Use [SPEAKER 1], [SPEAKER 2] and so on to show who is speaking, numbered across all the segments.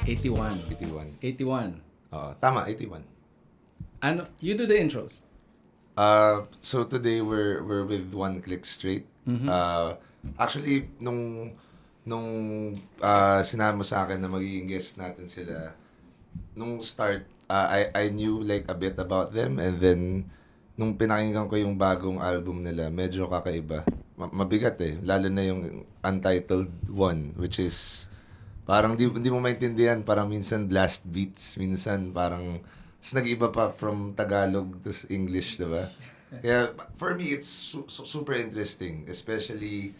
[SPEAKER 1] 81.
[SPEAKER 2] 81.
[SPEAKER 1] 81.
[SPEAKER 2] Oo, tama, 81.
[SPEAKER 1] Ano, you do the intros.
[SPEAKER 2] So today we're with One Click Straight. Actually nung sinabi mo sa akin na magiging guest natin sila nung start, I knew like a bit about them, and then nung pinakinggan ko yung bagong album nila, medyo kakaiba. Mabigat eh, lalo na yung Untitled One, which is parang hindi mo maintindihan, parang minsan blast beats, minsan parang nag-iba pa from Tagalog to English, diba? Kaya for me, it's super interesting, especially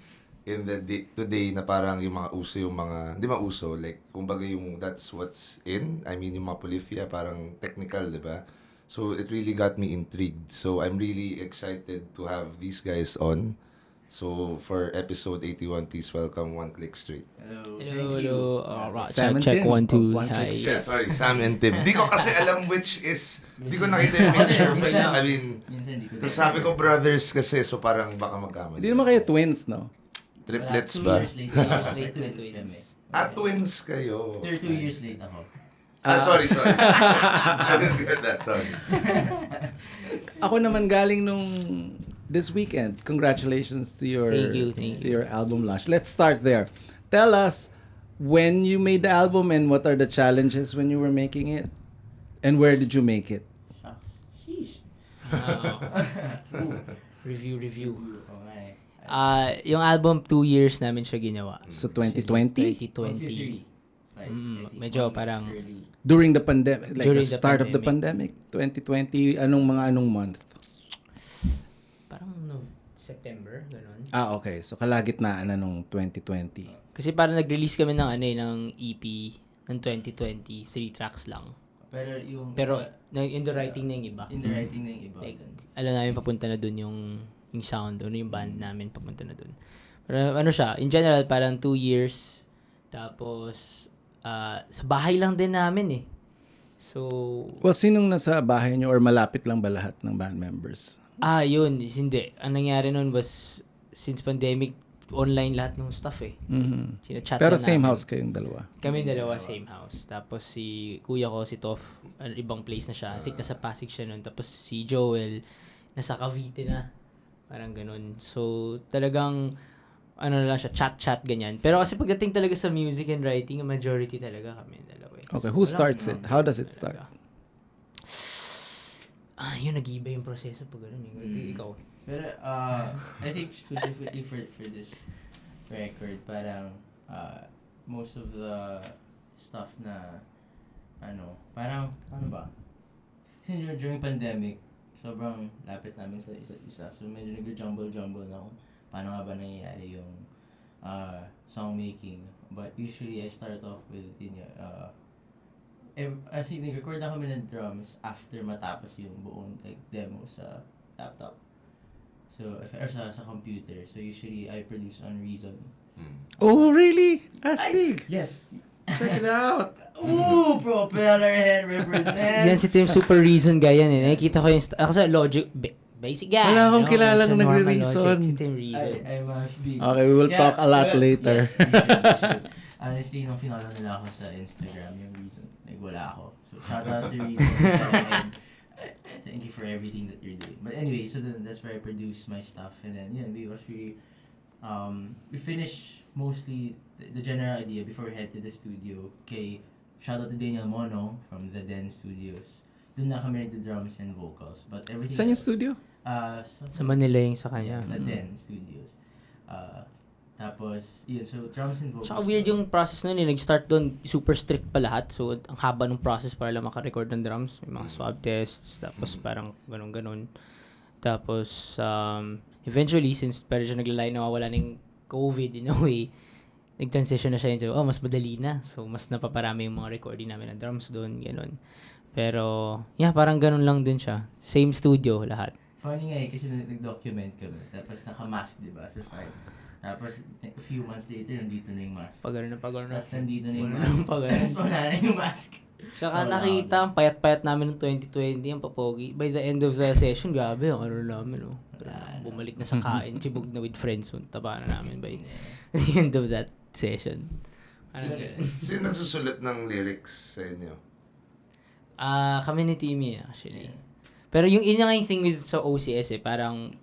[SPEAKER 2] in the today na parang yung mga uso, yung mga, hindi uso, like, kumbaga yung that's what's in, I mean, yung mga polyphia, parang technical, diba? So, it really got me intrigued. So, I'm really excited to have these guys on. So, for episode 81, please welcome One Click Straight.
[SPEAKER 3] Hello.
[SPEAKER 1] Check
[SPEAKER 3] 1, 2.
[SPEAKER 1] One
[SPEAKER 3] Hi.
[SPEAKER 1] Click
[SPEAKER 2] Yeah, sorry, Sam and Tim. Di ko kasi alam which is, di ko nakita yung picture. I mean, tapos sabi ko brothers kasi, so parang baka magkamali.
[SPEAKER 1] Hindi naman kayo twins, no?
[SPEAKER 2] Triplets ba?
[SPEAKER 4] 2 years late twins.
[SPEAKER 2] Twins kayo.
[SPEAKER 4] 2 years late ako.
[SPEAKER 2] Sorry. I didn't get that, sorry.
[SPEAKER 1] Ako naman galing nung this weekend. Congratulations to your
[SPEAKER 3] Thank you.
[SPEAKER 1] to your album launch. Let's start there. Tell us when you made the album and what are the challenges when you were making it, and where did you make it?
[SPEAKER 4] Sheesh.
[SPEAKER 3] Review.
[SPEAKER 4] Okay.
[SPEAKER 3] Yung album 2 years namin siya ginawa.
[SPEAKER 1] So 2020
[SPEAKER 3] 2020.
[SPEAKER 4] It's like,
[SPEAKER 3] Medyo parang
[SPEAKER 1] during the pandemic, like
[SPEAKER 3] During
[SPEAKER 1] the
[SPEAKER 3] the
[SPEAKER 1] start of the pandemic. 2020 anong month?
[SPEAKER 3] parang September, ganun.
[SPEAKER 1] Okay. So kalagitnaan na nung 2020.
[SPEAKER 3] Kasi parang nag-release kami ng EP ng 2020, 3 tracks lang. Pero in the writing na yung iba.
[SPEAKER 4] in the writing na yung iba.
[SPEAKER 3] Like, alam namin papunta na dun yung sound, yung band namin papunta na dun. Pero ano siya, in general parang 2 years, tapos sa bahay lang din namin eh. So,
[SPEAKER 1] Well, sinong nasa bahay niyo or malapit lang ba lahat ng band members?
[SPEAKER 3] yun, hindi. Ang nangyari nun was, since pandemic, online lahat ng stuff eh. Sinachat
[SPEAKER 1] Pero
[SPEAKER 3] na
[SPEAKER 1] same
[SPEAKER 3] namin.
[SPEAKER 1] house kayong dalawa.
[SPEAKER 3] Kami dalawa, same house. Tapos si kuya ko, si Toff, ibang place na siya. I think nasa Pasig siya nun. Tapos si Joel, nasa Cavite na. Parang ganun. So, talagang, ano na lang siya, chat, ganyan. Pero kasi pagdating talaga sa music and writing, majority talaga kami dalawa.
[SPEAKER 1] Okay, who starts it? How does it start?
[SPEAKER 3] Yun, nag-iiba yung proseso pag ganun. Ikaw.
[SPEAKER 4] Pero I think specifically for this record, parang most of the stuff na parang ano ba? Kasi during pandemic, sobrang lapit namin sa isa't isa. So medyo nag-jumble na kung paano nga ba nangyayari yung song making. But usually I start off with as in, nag-record na kami ng drums after matapos yung buong like demo sa laptop. So, or sa computer. So, usually, I produce on Reason.
[SPEAKER 1] Oh, really? Astig.
[SPEAKER 4] Yes!
[SPEAKER 1] Check it out.
[SPEAKER 4] Ooh! Propeller head represent!
[SPEAKER 3] Yan si Tim Super Reason guy yan eh. Nakikita ko yung kasi Logic, basic guy.
[SPEAKER 1] Wala akong kilalang
[SPEAKER 3] Normal
[SPEAKER 1] nagre-reason.
[SPEAKER 3] Logic, si Tim Reason.
[SPEAKER 4] I must be.
[SPEAKER 1] Okay, we will talk a lot later.
[SPEAKER 4] Yes, you should. Honestly, nung finalo nila ako sa Instagram, yung Reason, wala ako. So, shout out to Reason. And thank you for everything that you're doing. But anyway, so then that's where I produce my stuff, and then we was really we finished mostly the general idea before we head to the studio. Okay, shout out to Daniel Mono from the Den Studios. Doon na kami the drums and vocals, but everything.
[SPEAKER 1] Saan yung studio?
[SPEAKER 3] Sa Manila yung sa kanya.
[SPEAKER 4] The Den Studios. Tapos, so drums and vocals.
[SPEAKER 3] Tsaka weird yung process nun eh. Nag-start doon, super strict pa lahat. So, ang haba ng process para lang makarecord ng drums. May mga swab tests, tapos parang ganun-ganun. Tapos, eventually, since parang siya naglalay na mawala ng COVID in a way, nag-transition na siya into, mas madali na. So, mas napaparami yung mga recording namin ng drums doon, ganun. Pero, parang ganun lang din siya. Same studio, lahat.
[SPEAKER 4] Funny nga kasi nag-document kami. Tapos naka-mask, diba? Sa start. Tapos, a few months later, nandito na yung mask.
[SPEAKER 3] Pagano na.
[SPEAKER 4] Tapos, nandito na yung mask. Tapos, wala na yung mask.
[SPEAKER 3] Tsaka nakita, ang payat-payat namin ng 2020, ang papogi. By the end of the session, grabe, ang ano namin, bumalik na sa kain, chibog na with friends, taba na namin by the end of that session.
[SPEAKER 2] Sino nagsusulat ng lyrics sa inyo?
[SPEAKER 3] Kami ni Timmy actually. Pero yung thing with sa OCS parang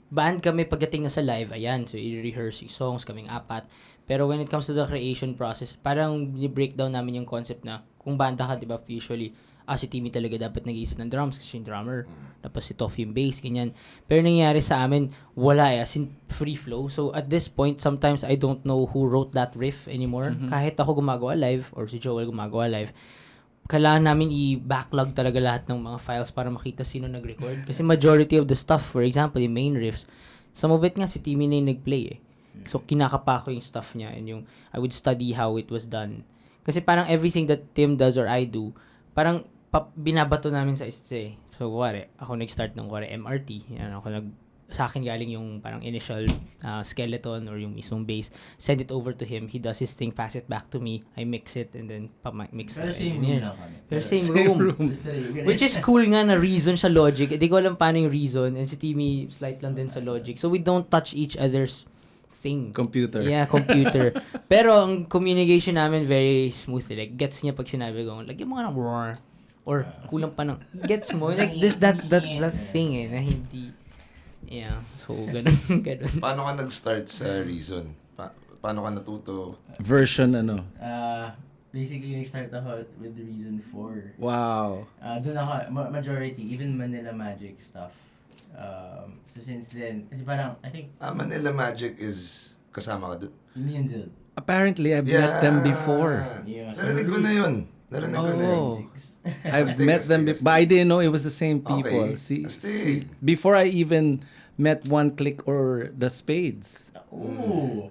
[SPEAKER 3] band kami pagdating na sa live, ayan, so i-rehearse yung songs, kaming apat. Pero when it comes to the creation process, parang i-breakdown namin yung concept na kung banda ka, di ba, usually, si Timmy talaga dapat nag-iisip ng drums kasi yung drummer. Tapos si Toff yung bass, ganyan. Pero nangyayari sa amin, wala as in free flow. So at this point, sometimes I don't know who wrote that riff anymore. Kahit ako gumagawa live or si Joel gumagawa live, kailangan namin i-backlog talaga lahat ng mga files para makita sino nag-record. Kasi majority of the stuff, for example, yung main riffs, some of it nga si Timmy na yung nag-play So, kinakapa ko yung stuff niya and yung I would study how it was done. Kasi parang everything that Tim does or I do, parang binabato namin sa isa So, ako nag-start ng MRT. Yan, sa akin galing yung parang initial skeleton or yung mismong bass. Send it over to him. He does his thing, pass it back to me. I mix it and then mix it.
[SPEAKER 4] Pero same room lang kami.
[SPEAKER 3] Pero same room. Which is cool nga na Reason sa Logic. Hindi ko alam paano yung Reason. And si Timmy, slight lang din sa Logic. So we don't touch each other's thing.
[SPEAKER 1] Computer.
[SPEAKER 3] Yeah, computer. Pero ang communication namin very smooth. Like, gets niya pag sinabi ko, lagyan mo nga ng roar. Or kulang pa ng, gets mo? Like, there's that thing na hindi. Yeah, so ganun.
[SPEAKER 2] Paano ka nag-start sa Reason? Paano ka natuto?
[SPEAKER 1] Version
[SPEAKER 4] Basically, nag-start ako with the Reason 4.
[SPEAKER 1] Wow.
[SPEAKER 4] Doon ako, majority, even Manila Magic stuff. So since then, kasi parang, I think...
[SPEAKER 2] Manila Magic is kasama ka doon?
[SPEAKER 4] Me and Zil.
[SPEAKER 1] Apparently, I've met them before.
[SPEAKER 4] Yeah,
[SPEAKER 2] Narinig ko na yun.
[SPEAKER 1] I've met them before, but I didn't know it was the same people.
[SPEAKER 2] Okay.
[SPEAKER 1] Before I even met One Click or the Spades,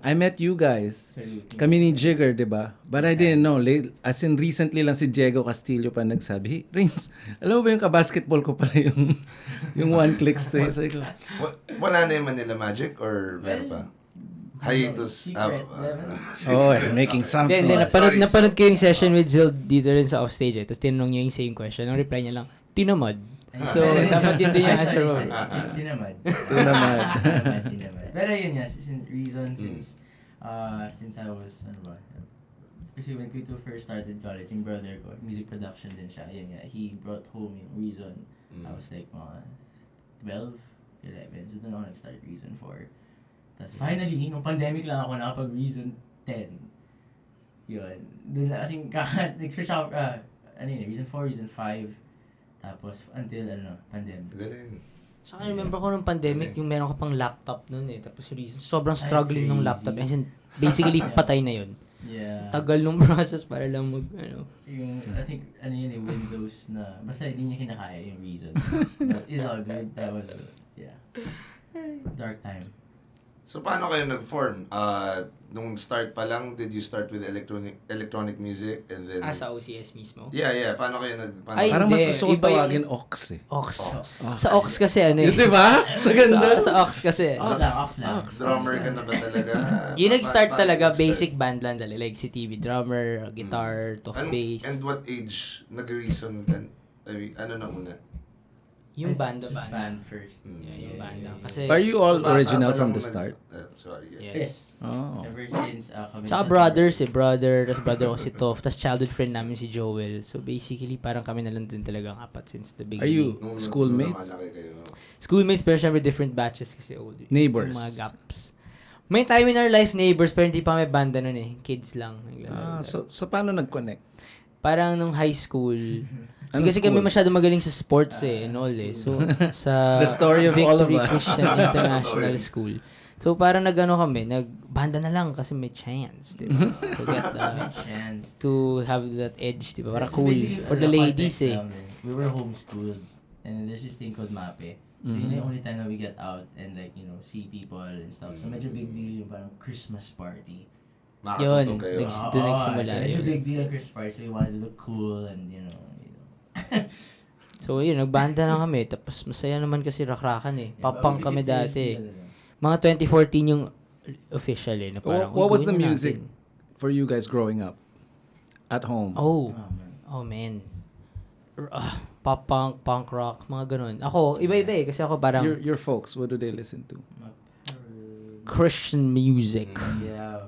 [SPEAKER 1] I met you guys. Kami ni Jigger, diba? But I didn't know. As in, recently lang si Diego Castillo pa nagsabi, hey, Rayms, alam mo ba yung kabasketball ko pala yung One Click stay? Sabi ko,
[SPEAKER 2] Wala na yung Manila Magic or meron pa? Hiatus.
[SPEAKER 1] Making something.
[SPEAKER 3] Then napanood ko yung session with Zil dito rin sa Offstage. Tapos tinanong niya yung same question. Ang reply niya lang, tinamad. So, dapat yun din yung answer mo.
[SPEAKER 4] Tinamad. Pero yun nga, since I was, kasi when ko first started college, yung brother ko, music production din siya, yun nga, he brought home yung Reason. I was like, mga 12, 11, so doon ako nag-start Reason 4. Tapos finally, nung pandemic lang ako nakapag-Reason 10. Yun. Doon lang, kasing nag-switch ako, Reason 4, Reason 5, tapos until, pandemic.
[SPEAKER 2] Galing.
[SPEAKER 3] Saka remember ko nung pandemic, yung meron ka pang laptop nun Tapos Reason, sobrang struggling nung laptop. As in, basically, patay na yun.
[SPEAKER 4] Yeah.
[SPEAKER 3] Tagal nung process para lang
[SPEAKER 4] Yung, I think, Windows na, basta hindi niya kinakaya yung Reason. But it's all good. That was, dark time.
[SPEAKER 2] So, paano kayo nag-form? Nung start pa lang, did you start with electronic music and then...
[SPEAKER 3] sa OCS mismo?
[SPEAKER 2] Yeah. Paano kayo
[SPEAKER 1] Parang mas gusto ko tawagin Ox
[SPEAKER 3] Ox. Sa Ox kasi
[SPEAKER 1] Yun, diba? Sa ganda.
[SPEAKER 3] Sa Ox kasi.
[SPEAKER 4] Ox lang.
[SPEAKER 2] Drummer ka na ba talaga?
[SPEAKER 3] Yung nag-start talaga, basic band lang talaga. Like si TV, drummer, guitar, top bass.
[SPEAKER 2] And what age nag-reason ka? I mean, ano na una?
[SPEAKER 3] Yung band
[SPEAKER 4] first.
[SPEAKER 3] Yeah, yung banda. Kasi,
[SPEAKER 1] Are you all original from the start?
[SPEAKER 2] Sorry.
[SPEAKER 3] Yes.
[SPEAKER 1] Oh.
[SPEAKER 4] Ever since kami.
[SPEAKER 3] Tsaka brothers brother, tapos brother ko si Toff, tapos childhood friend namin si Joel. So basically, parang kami na lang din talagang apat since the beginning.
[SPEAKER 1] Are you schoolmates?
[SPEAKER 3] Schoolmates, pero syempre different batches kasi old.
[SPEAKER 1] Neighbors?
[SPEAKER 3] Yung mga gaps. May time in our life neighbors, pero hindi pa kami banda nun Kids lang.
[SPEAKER 1] So paano nag-connect?
[SPEAKER 3] Parang nung high school, kasi
[SPEAKER 1] school?
[SPEAKER 3] kami masyado magaling sa sports and all So, sa
[SPEAKER 1] The story of all of
[SPEAKER 3] Victory
[SPEAKER 1] us.
[SPEAKER 3] Christian International School. So, parang nagbanda na lang kasi may chance, di ba? To get to have that edge, di ba? Para cool. For the ladies,
[SPEAKER 4] We were homeschooled. And there's this thing called MAPE. So, yun yung only time na we get out and see people and stuff. So, medyo big deal yung parang Christmas party.
[SPEAKER 3] Yun,
[SPEAKER 2] kayo.
[SPEAKER 3] doon nagsimula.
[SPEAKER 4] So, it's a big deal at Christmas party. So, we wanted to look cool and,
[SPEAKER 3] So, yun, nagbanda na kami. Tapos, masaya naman kasi rakrakan Papang kami dati. Mga 2014 yung official na parang,
[SPEAKER 1] what was the music for you guys growing up? At home?
[SPEAKER 3] Oh man. Pop punk, punk rock, mga ganun. Ako, iba-iba kasi ako parang...
[SPEAKER 1] Your folks, what do they listen to?
[SPEAKER 3] Christian music.
[SPEAKER 4] Yeah.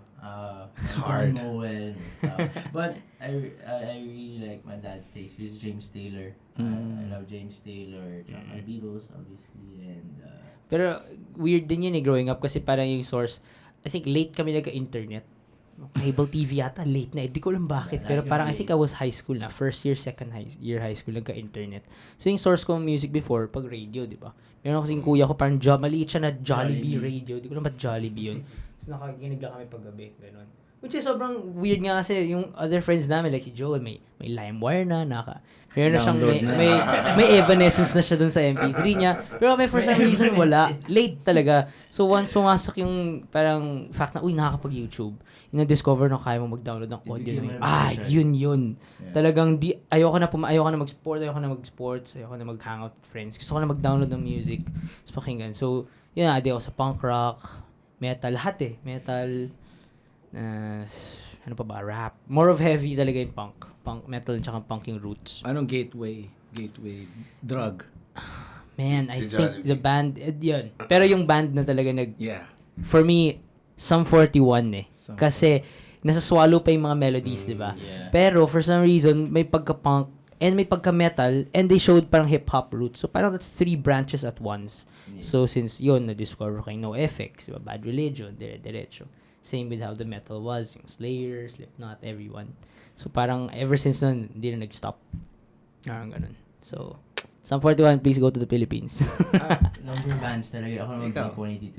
[SPEAKER 1] It's hard.
[SPEAKER 4] Noel and stuff. But I really like my dad's taste, which is James Taylor. I love James Taylor, Beatles, obviously, and
[SPEAKER 3] Pero weird din yun growing up kasi parang yung source, I think late kami nagka-internet. Cable TV yata, late na. Di ko alam bakit. Pero parang I think I was high school na. First year, second year high school, nagka-internet. So yung source ko ng music before, pag radio, di ba? Meron kasing kuya ko, parang maliit siya na Jollibee radio. Di ko alam ba't Jollibee yun. Tapos nakakinig lang kami paggabi. Ganun. Which is sobrang weird nga kasi yung other friends namin, like si Joel, may LimeWire na, meron na siyang, may Evanescence na siya dun sa MP3 niya. Pero for some reason, wala. Late talaga. So once pumasok yung parang fact na, nakakapag-YouTube, na-discover na kaya mo mag-download ng audio na yun. Yeah. Talagang ayoko na mag-sports, ayoko na mag-hangout with friends. Gusto ko na mag-download ng music, tapos pakinggan. So, yun na, ako sa punk rock, metal, lahat metal, ano pa ba, rap. More of heavy talaga yung punk metal, tsaka punk yung roots.
[SPEAKER 1] Anong gateway drug?
[SPEAKER 3] Man, I think the band, yun. Pero yung band na talaga for me, Sum 41 kasi nasaswallow pa yung mga melodies, di ba?
[SPEAKER 4] Yeah.
[SPEAKER 3] Pero for some reason, may pagka-punk and may pagka-metal and they showed parang hip-hop roots. So parang that's 3 branches at once. Yeah. So since yun, na-discover kayo NoFX, di ba? Bad Religion, dire-diretso. Same with how the metal was, yung Slayer, Slipknot, everyone. So parang ever since nun, hindi na nag-stop. Parang ganun. So, Sum 41, please go to the Philippines.
[SPEAKER 4] Number bands talaga. Ako naman Blink-182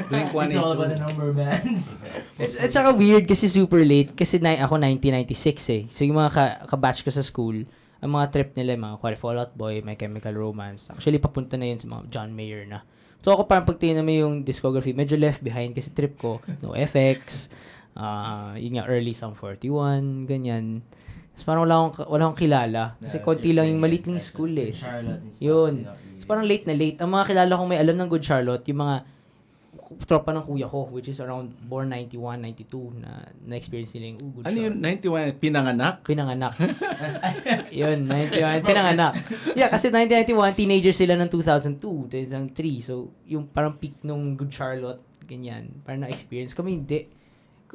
[SPEAKER 1] Blink-182.
[SPEAKER 4] It's all about the number bands.
[SPEAKER 3] It's saka weird kasi super late. Kasi ako 1996 So yung mga ka-batch ko sa school, ang mga trip nila, mga Fall Out Boy, My Chemical Romance. Actually, papunta na yun sa mga John Mayer na. So ako parang pagtingin naman yung discography, medyo left behind kasi trip ko, NoFX, yun nga, early Sum 41, ganyan. Tapos parang wala akong kilala. Kasi konti lang yung maliit ng school Yun. So parang late na late. Ang mga kilala kong may alam ng Good Charlotte, yung mga tropa ng kuya ko, which is around born 91, 92, na-experience nila yung Good Charlotte.
[SPEAKER 1] Ano yun, 91? Pinanganak?
[SPEAKER 3] Yun, 91, pinanganak. Yeah, kasi 1991, teenagers sila ng 2002, 2003. So, yung parang peak nung Good Charlotte, ganyan. Parang na-experience. Kami hindi.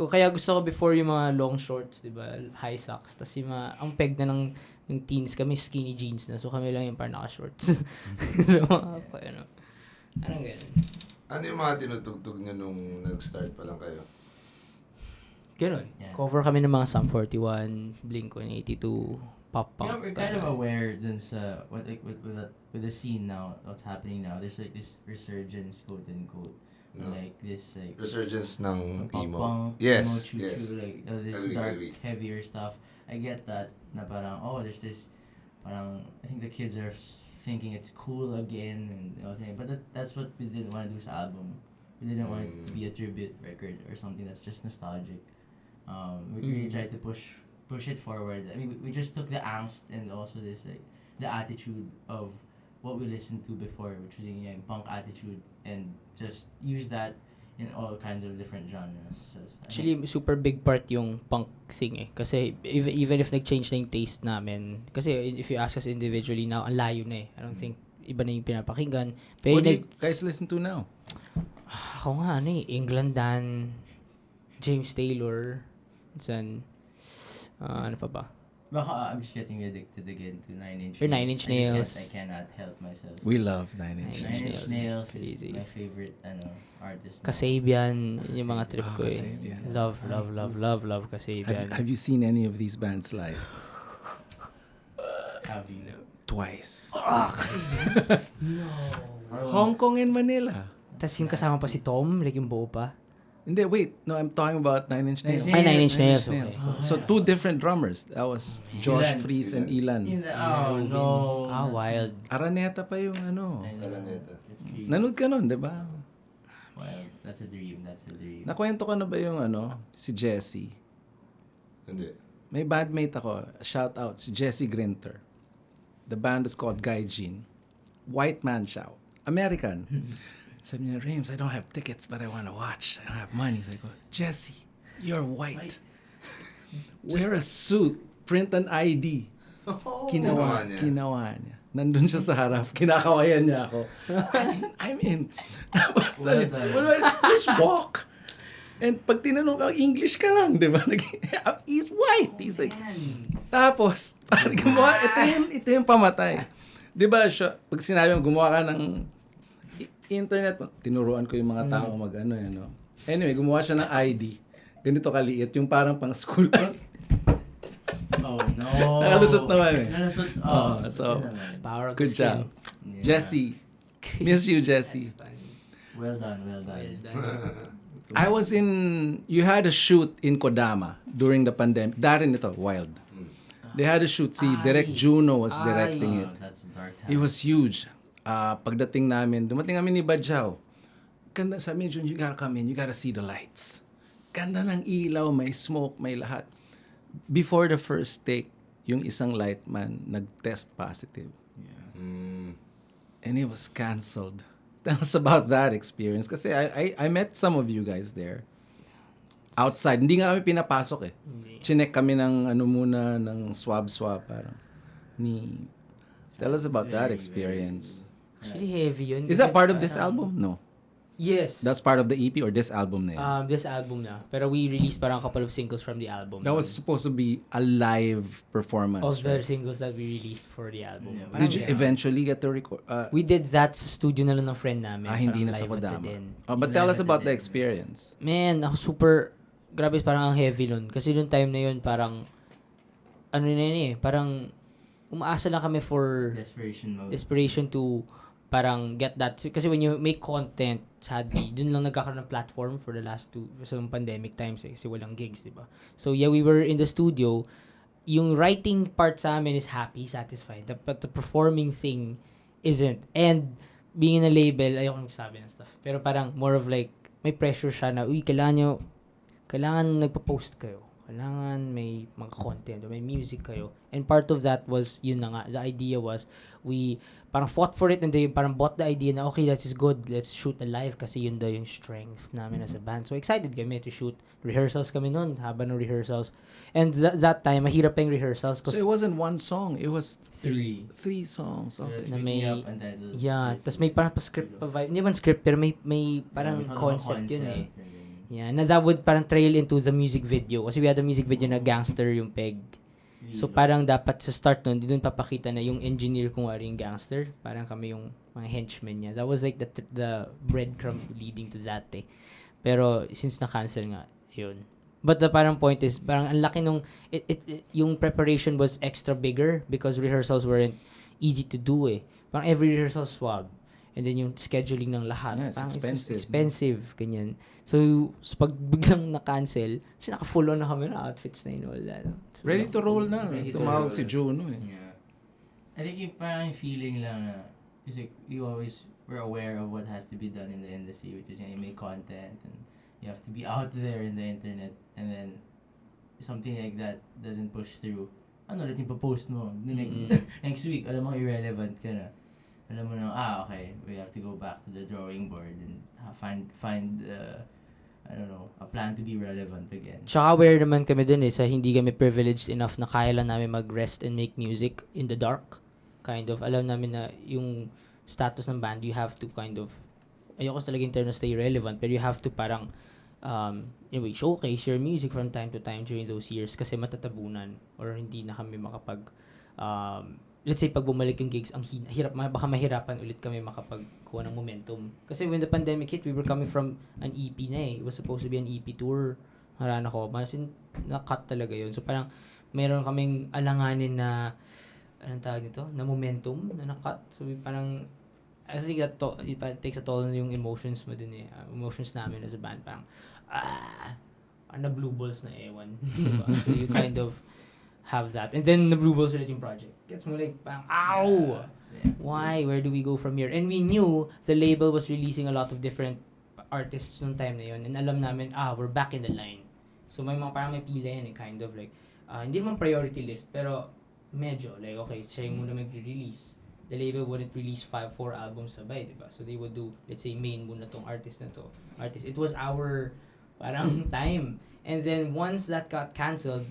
[SPEAKER 3] Kaya gusto ko before yung mga long shorts, di ba? High socks. Tapos yung mga, ang peg na ng yung teens, kami skinny jeans na. So kami lang yung parang naka-shorts. So, ano ganun.
[SPEAKER 2] Ano yung mga tinutugtog nyo nung nag-start pa lang kayo?
[SPEAKER 3] Ganun. Yeah. Cover kami ng mga Sum 41, Blink-182, pop-punk.
[SPEAKER 4] We're kind of aware dun sa, with the scene now, what's happening now. There's like this resurgence, quote-unquote. No. Like this
[SPEAKER 2] resurgence ng emo.
[SPEAKER 4] Punk,
[SPEAKER 2] yes,
[SPEAKER 4] emo,
[SPEAKER 2] yes.
[SPEAKER 4] Like this dark, heavier stuff. I get that. Na parang there's this. Parang I think the kids are thinking it's cool again and everything. But that's what we didn't want to do sa album. We didn't want it to be a tribute record or something that's just nostalgic. We really tried to push it forward. I mean, we just took the angst and also this the attitude of what we listened to before, which was yung punk attitude, and just use that in all kinds of different genres. So,
[SPEAKER 3] actually, super big part yung punk thing Kasi even if nag-change na yung taste namin, kasi if you ask us individually now, ang layo na I don't think iba na yung pinapakinggan. Pero
[SPEAKER 1] what do you guys listen to now?
[SPEAKER 3] Ako nga, England Dan, James Taylor, ano pa ba?
[SPEAKER 4] Baka I'm just getting addicted again to 9 Inch Nails.
[SPEAKER 3] Or 9 Inch Nails.
[SPEAKER 4] I cannot help myself.
[SPEAKER 1] We love 9 Inch
[SPEAKER 4] Nails. 9 Inch Nails is
[SPEAKER 3] Crazy.
[SPEAKER 4] my favorite artist.
[SPEAKER 3] Kasabian, yun yung mga trip ko
[SPEAKER 1] Kasabian.
[SPEAKER 3] Love Kasabian.
[SPEAKER 1] Have you seen any of these bands live?
[SPEAKER 4] Have you?
[SPEAKER 1] Twice.
[SPEAKER 4] No.
[SPEAKER 1] Hong Kong and Manila.
[SPEAKER 3] Tapos yung kasama pa si Tom, like yung buo pa.
[SPEAKER 1] Hindi, wait. No, I'm talking about 9 Inch Nails.
[SPEAKER 3] Ay, 9 Inch Nails. Okay.
[SPEAKER 1] So, 2 different drummers. That was Josh Freese and Ilan.
[SPEAKER 4] Oh, no.
[SPEAKER 3] Wild.
[SPEAKER 1] Araneta pa yung
[SPEAKER 2] Araneta.
[SPEAKER 1] Nanood ka nun, di ba?
[SPEAKER 4] Well, that's a dream.
[SPEAKER 1] Nakwento ko na ba yung si Jesse?
[SPEAKER 2] Hindi.
[SPEAKER 1] May bandmate ako. Shout out, si Jesse Grinter. The band is called Gaijin. White man shout. American. Sabi niya, Rayms, I don't have tickets, but I want to watch. I don't have money. So I go, Jesse, you're white. Wear a suit. Print an ID. Ginawa niya. Nandun siya sa harap. Kinakawayan niya ako. I'm in. Tapos, just walk. And pag tinanong ka, English ka lang, di ba? He's white. He's like, tapos, parang gumawa, ito yung pamatay. Di ba, siya, pag sinabi mo, gumawa ka ng internet, tinuruan ko yung mga tao mag-ano, no? Anyway, gumawa siya ng ID. Ganito kaliit, yung parang pang school.
[SPEAKER 4] Oh, no.
[SPEAKER 1] Nakalusot naman eh.
[SPEAKER 4] Nakalusot.
[SPEAKER 1] So,
[SPEAKER 3] Power of
[SPEAKER 1] good
[SPEAKER 3] the skin.
[SPEAKER 1] job. Jesse. Miss you, Jesse.
[SPEAKER 4] Well done, well done.
[SPEAKER 1] You had a shoot in Kodama during the pandemic. Daren ito, Wild. They had a shoot. Si Direct Juno was directing it.
[SPEAKER 4] Oh, that's a dark time.
[SPEAKER 1] It was huge. Pagdating namin, dumating kami ni Badjao. Ganda, sabi ni Jun, you gotta come in, you gotta see the lights. Ganda ng ilaw, may smoke, may lahat. Before the first take, yung isang lightman nag-test positive. And it was canceled. Tell us about that experience. Kasi I met some of you guys there. Outside. Hindi nga kami pinapasok eh. Chinek kami ng ng swab parang. Tell us about that experience.
[SPEAKER 3] Actually, heavy yun.
[SPEAKER 1] Is that part of this album? No.
[SPEAKER 3] Yes.
[SPEAKER 1] That's part of the EP or this album na yun?
[SPEAKER 3] This album na. Pero we released parang a couple of singles from the album.
[SPEAKER 1] That was supposed to be a live performance.
[SPEAKER 3] of the
[SPEAKER 1] Right?
[SPEAKER 3] singles that we released for the album.
[SPEAKER 4] Yeah.
[SPEAKER 3] Parang
[SPEAKER 1] Did you eventually get to record?
[SPEAKER 3] We did that sa studio na lang ng friend namin.
[SPEAKER 1] Hindi na
[SPEAKER 3] Parang
[SPEAKER 1] sa
[SPEAKER 3] live at the
[SPEAKER 1] Kodama.
[SPEAKER 3] Den.
[SPEAKER 1] But tell us about the experience.
[SPEAKER 3] Man, ako super, grabe parang ang heavy nun. Kasi yung time na yun parang, ano na yun eh, parang umaasa lang kami for
[SPEAKER 4] Desperation mode.
[SPEAKER 3] desperation to parang get that. Kasi when you make content, sadly, dun lang nagkakaroon ng platform for the last sa pandemic times eh. Kasi walang gigs, di ba? So yeah, we were in the studio. Yung writing part sa amin is happy, satisfied. But the performing thing isn't. And being in a label, ayoko magsabi ng stuff. Pero parang more of like, may pressure siya na, kailangan nagpa-post kayo. Kailangan may mga content or may music kayo. And part of that was, yun na nga, the idea was, we parang fought for it and they parang bought the idea na, okay, that is good, let's shoot a live kasi yun daw yung strength namin as a band. So excited kami to shoot. Rehearsals kami nun, haba ng rehearsals. And that time, mahirap pa yung rehearsals.
[SPEAKER 1] So it wasn't one song, it was
[SPEAKER 4] Three.
[SPEAKER 1] three songs. Okay.
[SPEAKER 3] Na may,
[SPEAKER 4] Untitled.
[SPEAKER 3] yeah, tas may parang pa-script pa vibe. Hindi man script, pero may parang
[SPEAKER 4] Yeah,
[SPEAKER 3] concept yun eh.
[SPEAKER 4] and then-
[SPEAKER 3] Yeah, na that would parang trail into the music video. Kasi we had a music video na gangster yung peg. So parang dapat sa start nun, di dun papakita na yung engineer kung ano yung gangster. Parang kami yung mga henchmen niya. That was like the breadcrumb leading to that eh. Pero since na-cancel nga, yun. But the parang point is, parang ang laki nung, yung preparation was extra bigger because rehearsals weren't easy to do eh. Parang every rehearsal swab. And then yung scheduling ng lahat.
[SPEAKER 1] Yeah, it's
[SPEAKER 3] parang
[SPEAKER 1] expensive.
[SPEAKER 3] It's expensive, ganyan. So, pag biglang na-cancel, kasi naka-full on na kami na outfits na yun, all that. So,
[SPEAKER 1] Ready to roll na.
[SPEAKER 4] Ready to
[SPEAKER 1] Tumawag
[SPEAKER 4] roll.
[SPEAKER 1] si Juno eh.
[SPEAKER 4] Yeah. I think yung parang feeling lang na, kasi we're aware of what has to be done in the industry, which is you make content and you have to be out there in the internet, and then something like that doesn't push through. Ano ulit yung pa-post mo? Next week, alam mo, irrelevant ka na. Alam mo na, okay, we have to go back to the drawing board and find I don't know, a plan to be relevant again.
[SPEAKER 3] Tsaka aware naman kami dun sa hindi kami privileged enough na kaya lang namin mag-rest and make music in the dark. Kind of, alam namin na yung status ng band, you have to kind of, ayoko talaga yung term na stay relevant, pero you have to parang, anyway, showcase your music from time to time during those years kasi matatabunan or hindi na kami makapag, let's say, pag bumalik yung gigs, ang hirap, baka mahirapan ulit kami makapagkuha ng momentum. Kasi when the pandemic hit, we were coming from an EP na eh. It was supposed to be an EP tour. Harana ko. Na-cut talaga yun. So parang, meron kaming alanganin na, anong tawag nito? Na momentum na na-cut. So parang, I think that it takes a toll on yung emotions mo din eh. Emotions namin as a band. Parang, na blue balls na ewan. Diba? So you kind of have that. And then the blue balls ulit yung project. Gets mo like, parang, ow! Why? Where do we go from here? And we knew the label was releasing a lot of different artists nung time na yun. And alam namin, we're back in the line. So may mga parang may pila yan eh, kind of like, hindi naman priority list, pero medyo, like, okay, siya yung muna mag-release. The label wouldn't release 4 albums sabay, diba? So they would do, let's say, main muna tong artist na to. It was our, parang, time. And then once that got cancelled,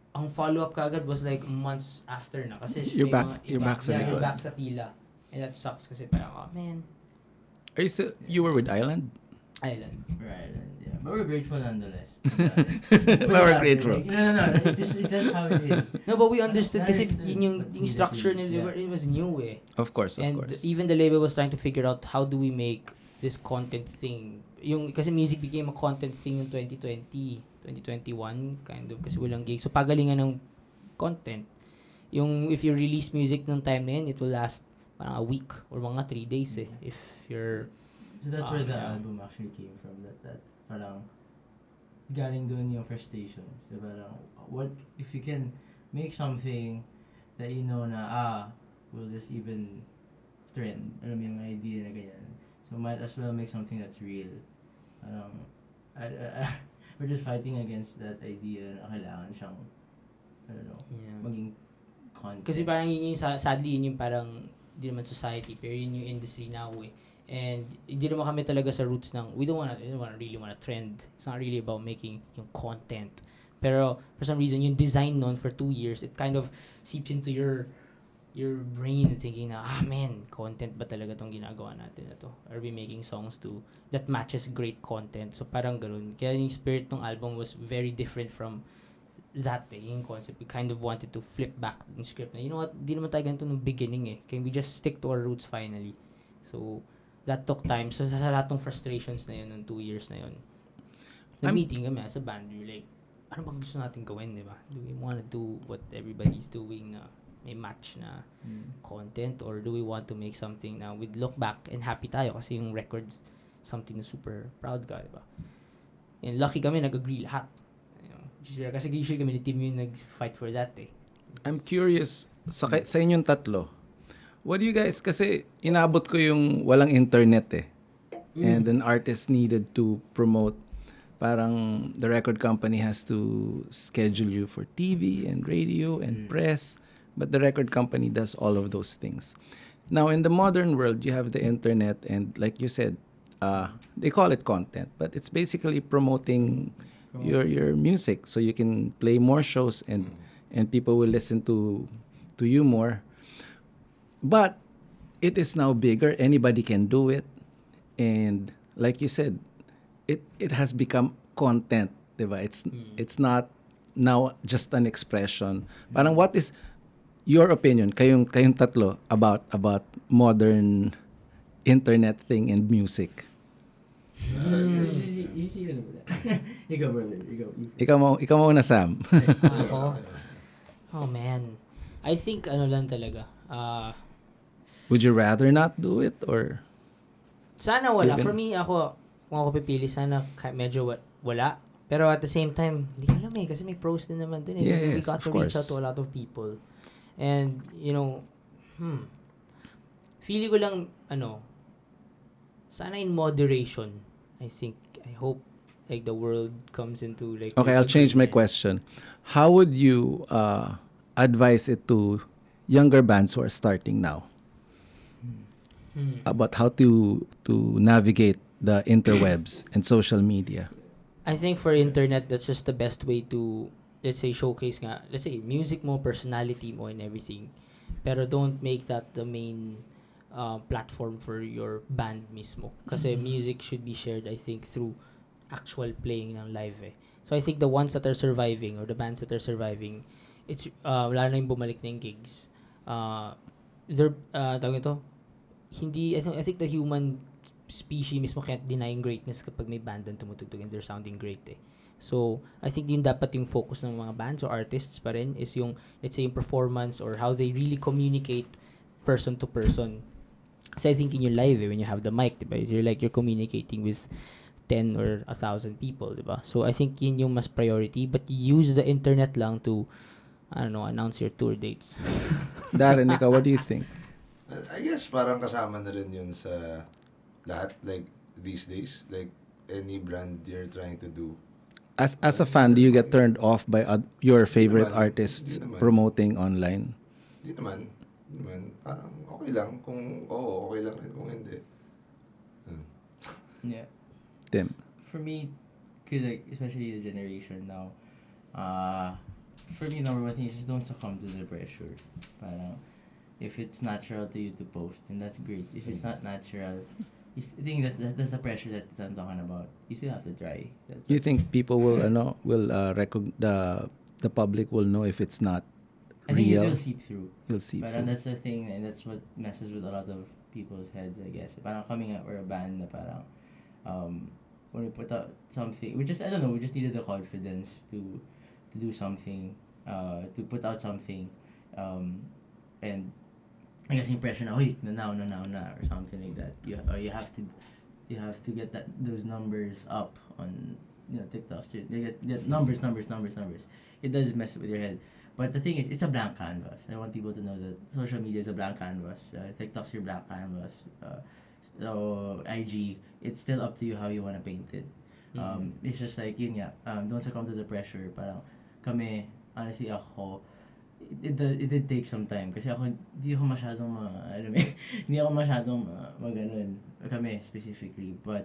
[SPEAKER 3] ang follow-up kagad was like months after na. Kasi
[SPEAKER 1] You're
[SPEAKER 3] may
[SPEAKER 1] back-
[SPEAKER 3] mga
[SPEAKER 1] you're back sa
[SPEAKER 3] you're
[SPEAKER 1] likod.
[SPEAKER 3] back sa pila. And that sucks kasi parang, man,
[SPEAKER 1] You were with Island?
[SPEAKER 3] Island.
[SPEAKER 4] Right, yeah. But we're grateful nonetheless.
[SPEAKER 1] But we're grateful.
[SPEAKER 4] No. That's how it is.
[SPEAKER 3] No, but we understood kasi
[SPEAKER 4] Understood
[SPEAKER 3] yung
[SPEAKER 4] what's needed
[SPEAKER 3] structure
[SPEAKER 4] to-
[SPEAKER 3] nila,
[SPEAKER 4] yeah.
[SPEAKER 3] it was new eh.
[SPEAKER 1] Of course.
[SPEAKER 3] And even the label was trying to figure out how do we make this content thing. Yung kasi music became a content thing in 2020, 2021 kind of kasi walang gig. So pagalingan ng content. Yung if you release music ng time na yun, it will last parang a week or mga 3 days eh. If you're
[SPEAKER 4] So that's where the
[SPEAKER 3] yeah.
[SPEAKER 4] album actually came from. That parang galing doon yung frustration. So parang what if you can make something that you know na will just even trend. Alam mo yung idea na ganyan. So might as well make something that's real. We're just fighting against that idea na kailangan siyang I don't know,
[SPEAKER 3] yeah.
[SPEAKER 4] maging content.
[SPEAKER 3] Kasi parang yun yung sadly yun yung parang hindi naman society pero yun yung industry now eh. And hindi naman kami talaga sa roots ng we don't really wanna trend. It's not really about making yung content. Pero for some reason yung design nun for 2 years it kind of seeps into your brain thinking na man, content ba talaga tong ginagawa natin na to? Are we making songs that matches great content? So parang ganoon. Kaya yung spirit ng album was very different from that yung concept. We kind of wanted to flip back yung script na, you know what, di naman tayo ganito nung beginning eh. Can we just stick to our roots finally? So, that took time. So, sa lahat ng frustrations na yun, ng 2 years na yun, meeting kami as a band, we're like, ano bang gusto natin gawin, di ba? Do we wanna do what everybody's doing na may match na content or do we want to make something na we'd look back and happy tayo kasi yung records something na super proud ka, di ba? And lucky kami, nag-agree lahat. Kasi usually kami ni team yung nag-fight for that eh.
[SPEAKER 1] I'm curious, sa inyong tatlo, what do you guys, kasi inabot ko yung walang internet eh. And an artist needed to promote, parang the record company has to schedule you for TV and radio and press, but the record company does all of those things. Now, in the modern world, you have the internet and like you said, they call it content, but it's basically promoting your music so you can play more shows and people will listen to you more. But it is now bigger, anybody can do it, and like you said, it has become content, diba? It's not now just an expression. Parang what is your opinion, kayong tatlo, about modern internet thing and music?
[SPEAKER 4] Ikaw, brother.
[SPEAKER 1] Ikaw muna, Sam.
[SPEAKER 3] Oh man. I think lang talaga.
[SPEAKER 1] Would you rather not do it or
[SPEAKER 3] Sana wala.
[SPEAKER 1] Given-
[SPEAKER 3] For me, kung ako pipili, sana medyo wala. Pero at the same time, hindi ko alam eh. Kasi may pros din naman din eh.
[SPEAKER 1] Yes,
[SPEAKER 3] Kasi we got
[SPEAKER 1] of
[SPEAKER 3] to reach
[SPEAKER 1] course.
[SPEAKER 3] out to a lot of people. And, feeling ko lang, sana in moderation. I hope like the world comes into like
[SPEAKER 1] Okay, I'll change my question. How would you advise it to younger bands who are starting now about how to navigate the interwebs and social media?
[SPEAKER 3] I think for internet, that's just the best way to, let's say, showcase nga, let's say, music mo, personality mo, and everything. Pero don't make that the main platform for your band mismo. Kasi music should be shared, I think, through actual playing ng live eh. So I think the ones that are surviving or the bands that are surviving, it's wala na yung bumalik na yung gigs. Tawag ito, I think the human species mismo can't deny yung greatness kapag may band na tumutugtog and they're sounding great eh. So, I think yun dapat yung focus ng mga bands or artists pa rin is yung, let's say, yung performance or how they really communicate person to person. Kasi I think in your live, when you have the mic, diba, you're communicating with 10 or 1,000 people, diba? So, I think yun yung mas priority, but use the internet lang to, announce your tour dates.
[SPEAKER 1] Daren, ikaw, what do you think?
[SPEAKER 2] I guess parang kasama na rin yun sa lahat, like these days, like any brand you're trying to do.
[SPEAKER 1] As a fan, do you get turned off by your favorite
[SPEAKER 2] naman.
[SPEAKER 1] artists
[SPEAKER 2] Hindi naman.
[SPEAKER 1] promoting online?
[SPEAKER 2] Di naman. Parang okay lang. Kung oo, okay lang rin kung hindi.
[SPEAKER 4] Yeah.
[SPEAKER 1] Tim?
[SPEAKER 4] For me, because like, especially the generation now, for me, number one thing is just don't succumb to the pressure. Parang, if it's natural to you to post, then that's great. If it's not natural, I think that's the pressure that I'm talking about. You still have to try.
[SPEAKER 1] You think people will the public will know if it's not
[SPEAKER 4] I think it
[SPEAKER 1] real?
[SPEAKER 4] will seep through.
[SPEAKER 1] You'll see.
[SPEAKER 4] But that's the thing, and that's what messes with a lot of people's heads, I guess. Parang coming out, we're a band na parang, when we put out something, we just needed the confidence to do something, to put out something, and I guess impression na, "Hoy, now," or something like that. You have to get those numbers up on TikTok. They get numbers. It does mess with your head. But the thing is, it's a blank canvas. I want people to know that social media is a blank canvas. TikTok's your blank canvas. So IG, it's still up to you how you want to paint it. It's just like, yun nga, don't succumb to the pressure. Parang kami, honestly ako, it did take some time. Kasi ako, hindi ako masyadong maganon. Kami specifically. But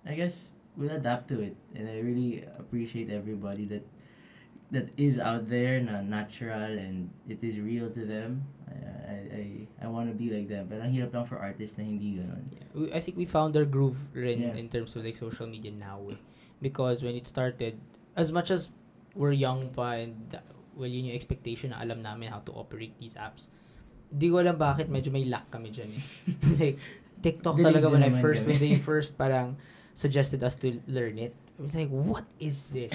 [SPEAKER 4] I guess we'll adapt to it. And I really appreciate everybody that is out there na natural and it is real to them. I want to be like them. Pero ang hirap lang for artists na hindi ganun.
[SPEAKER 3] I think we found our groove rin in terms of like social media now. Because when it started, as much as we're young pa and well, yun yung expectation na alam namin how to operate these apps. Di ko alam bakit medyo may lack kami dyan eh. Like, TikTok talaga when they first parang suggested us to learn it. I was like, what is this?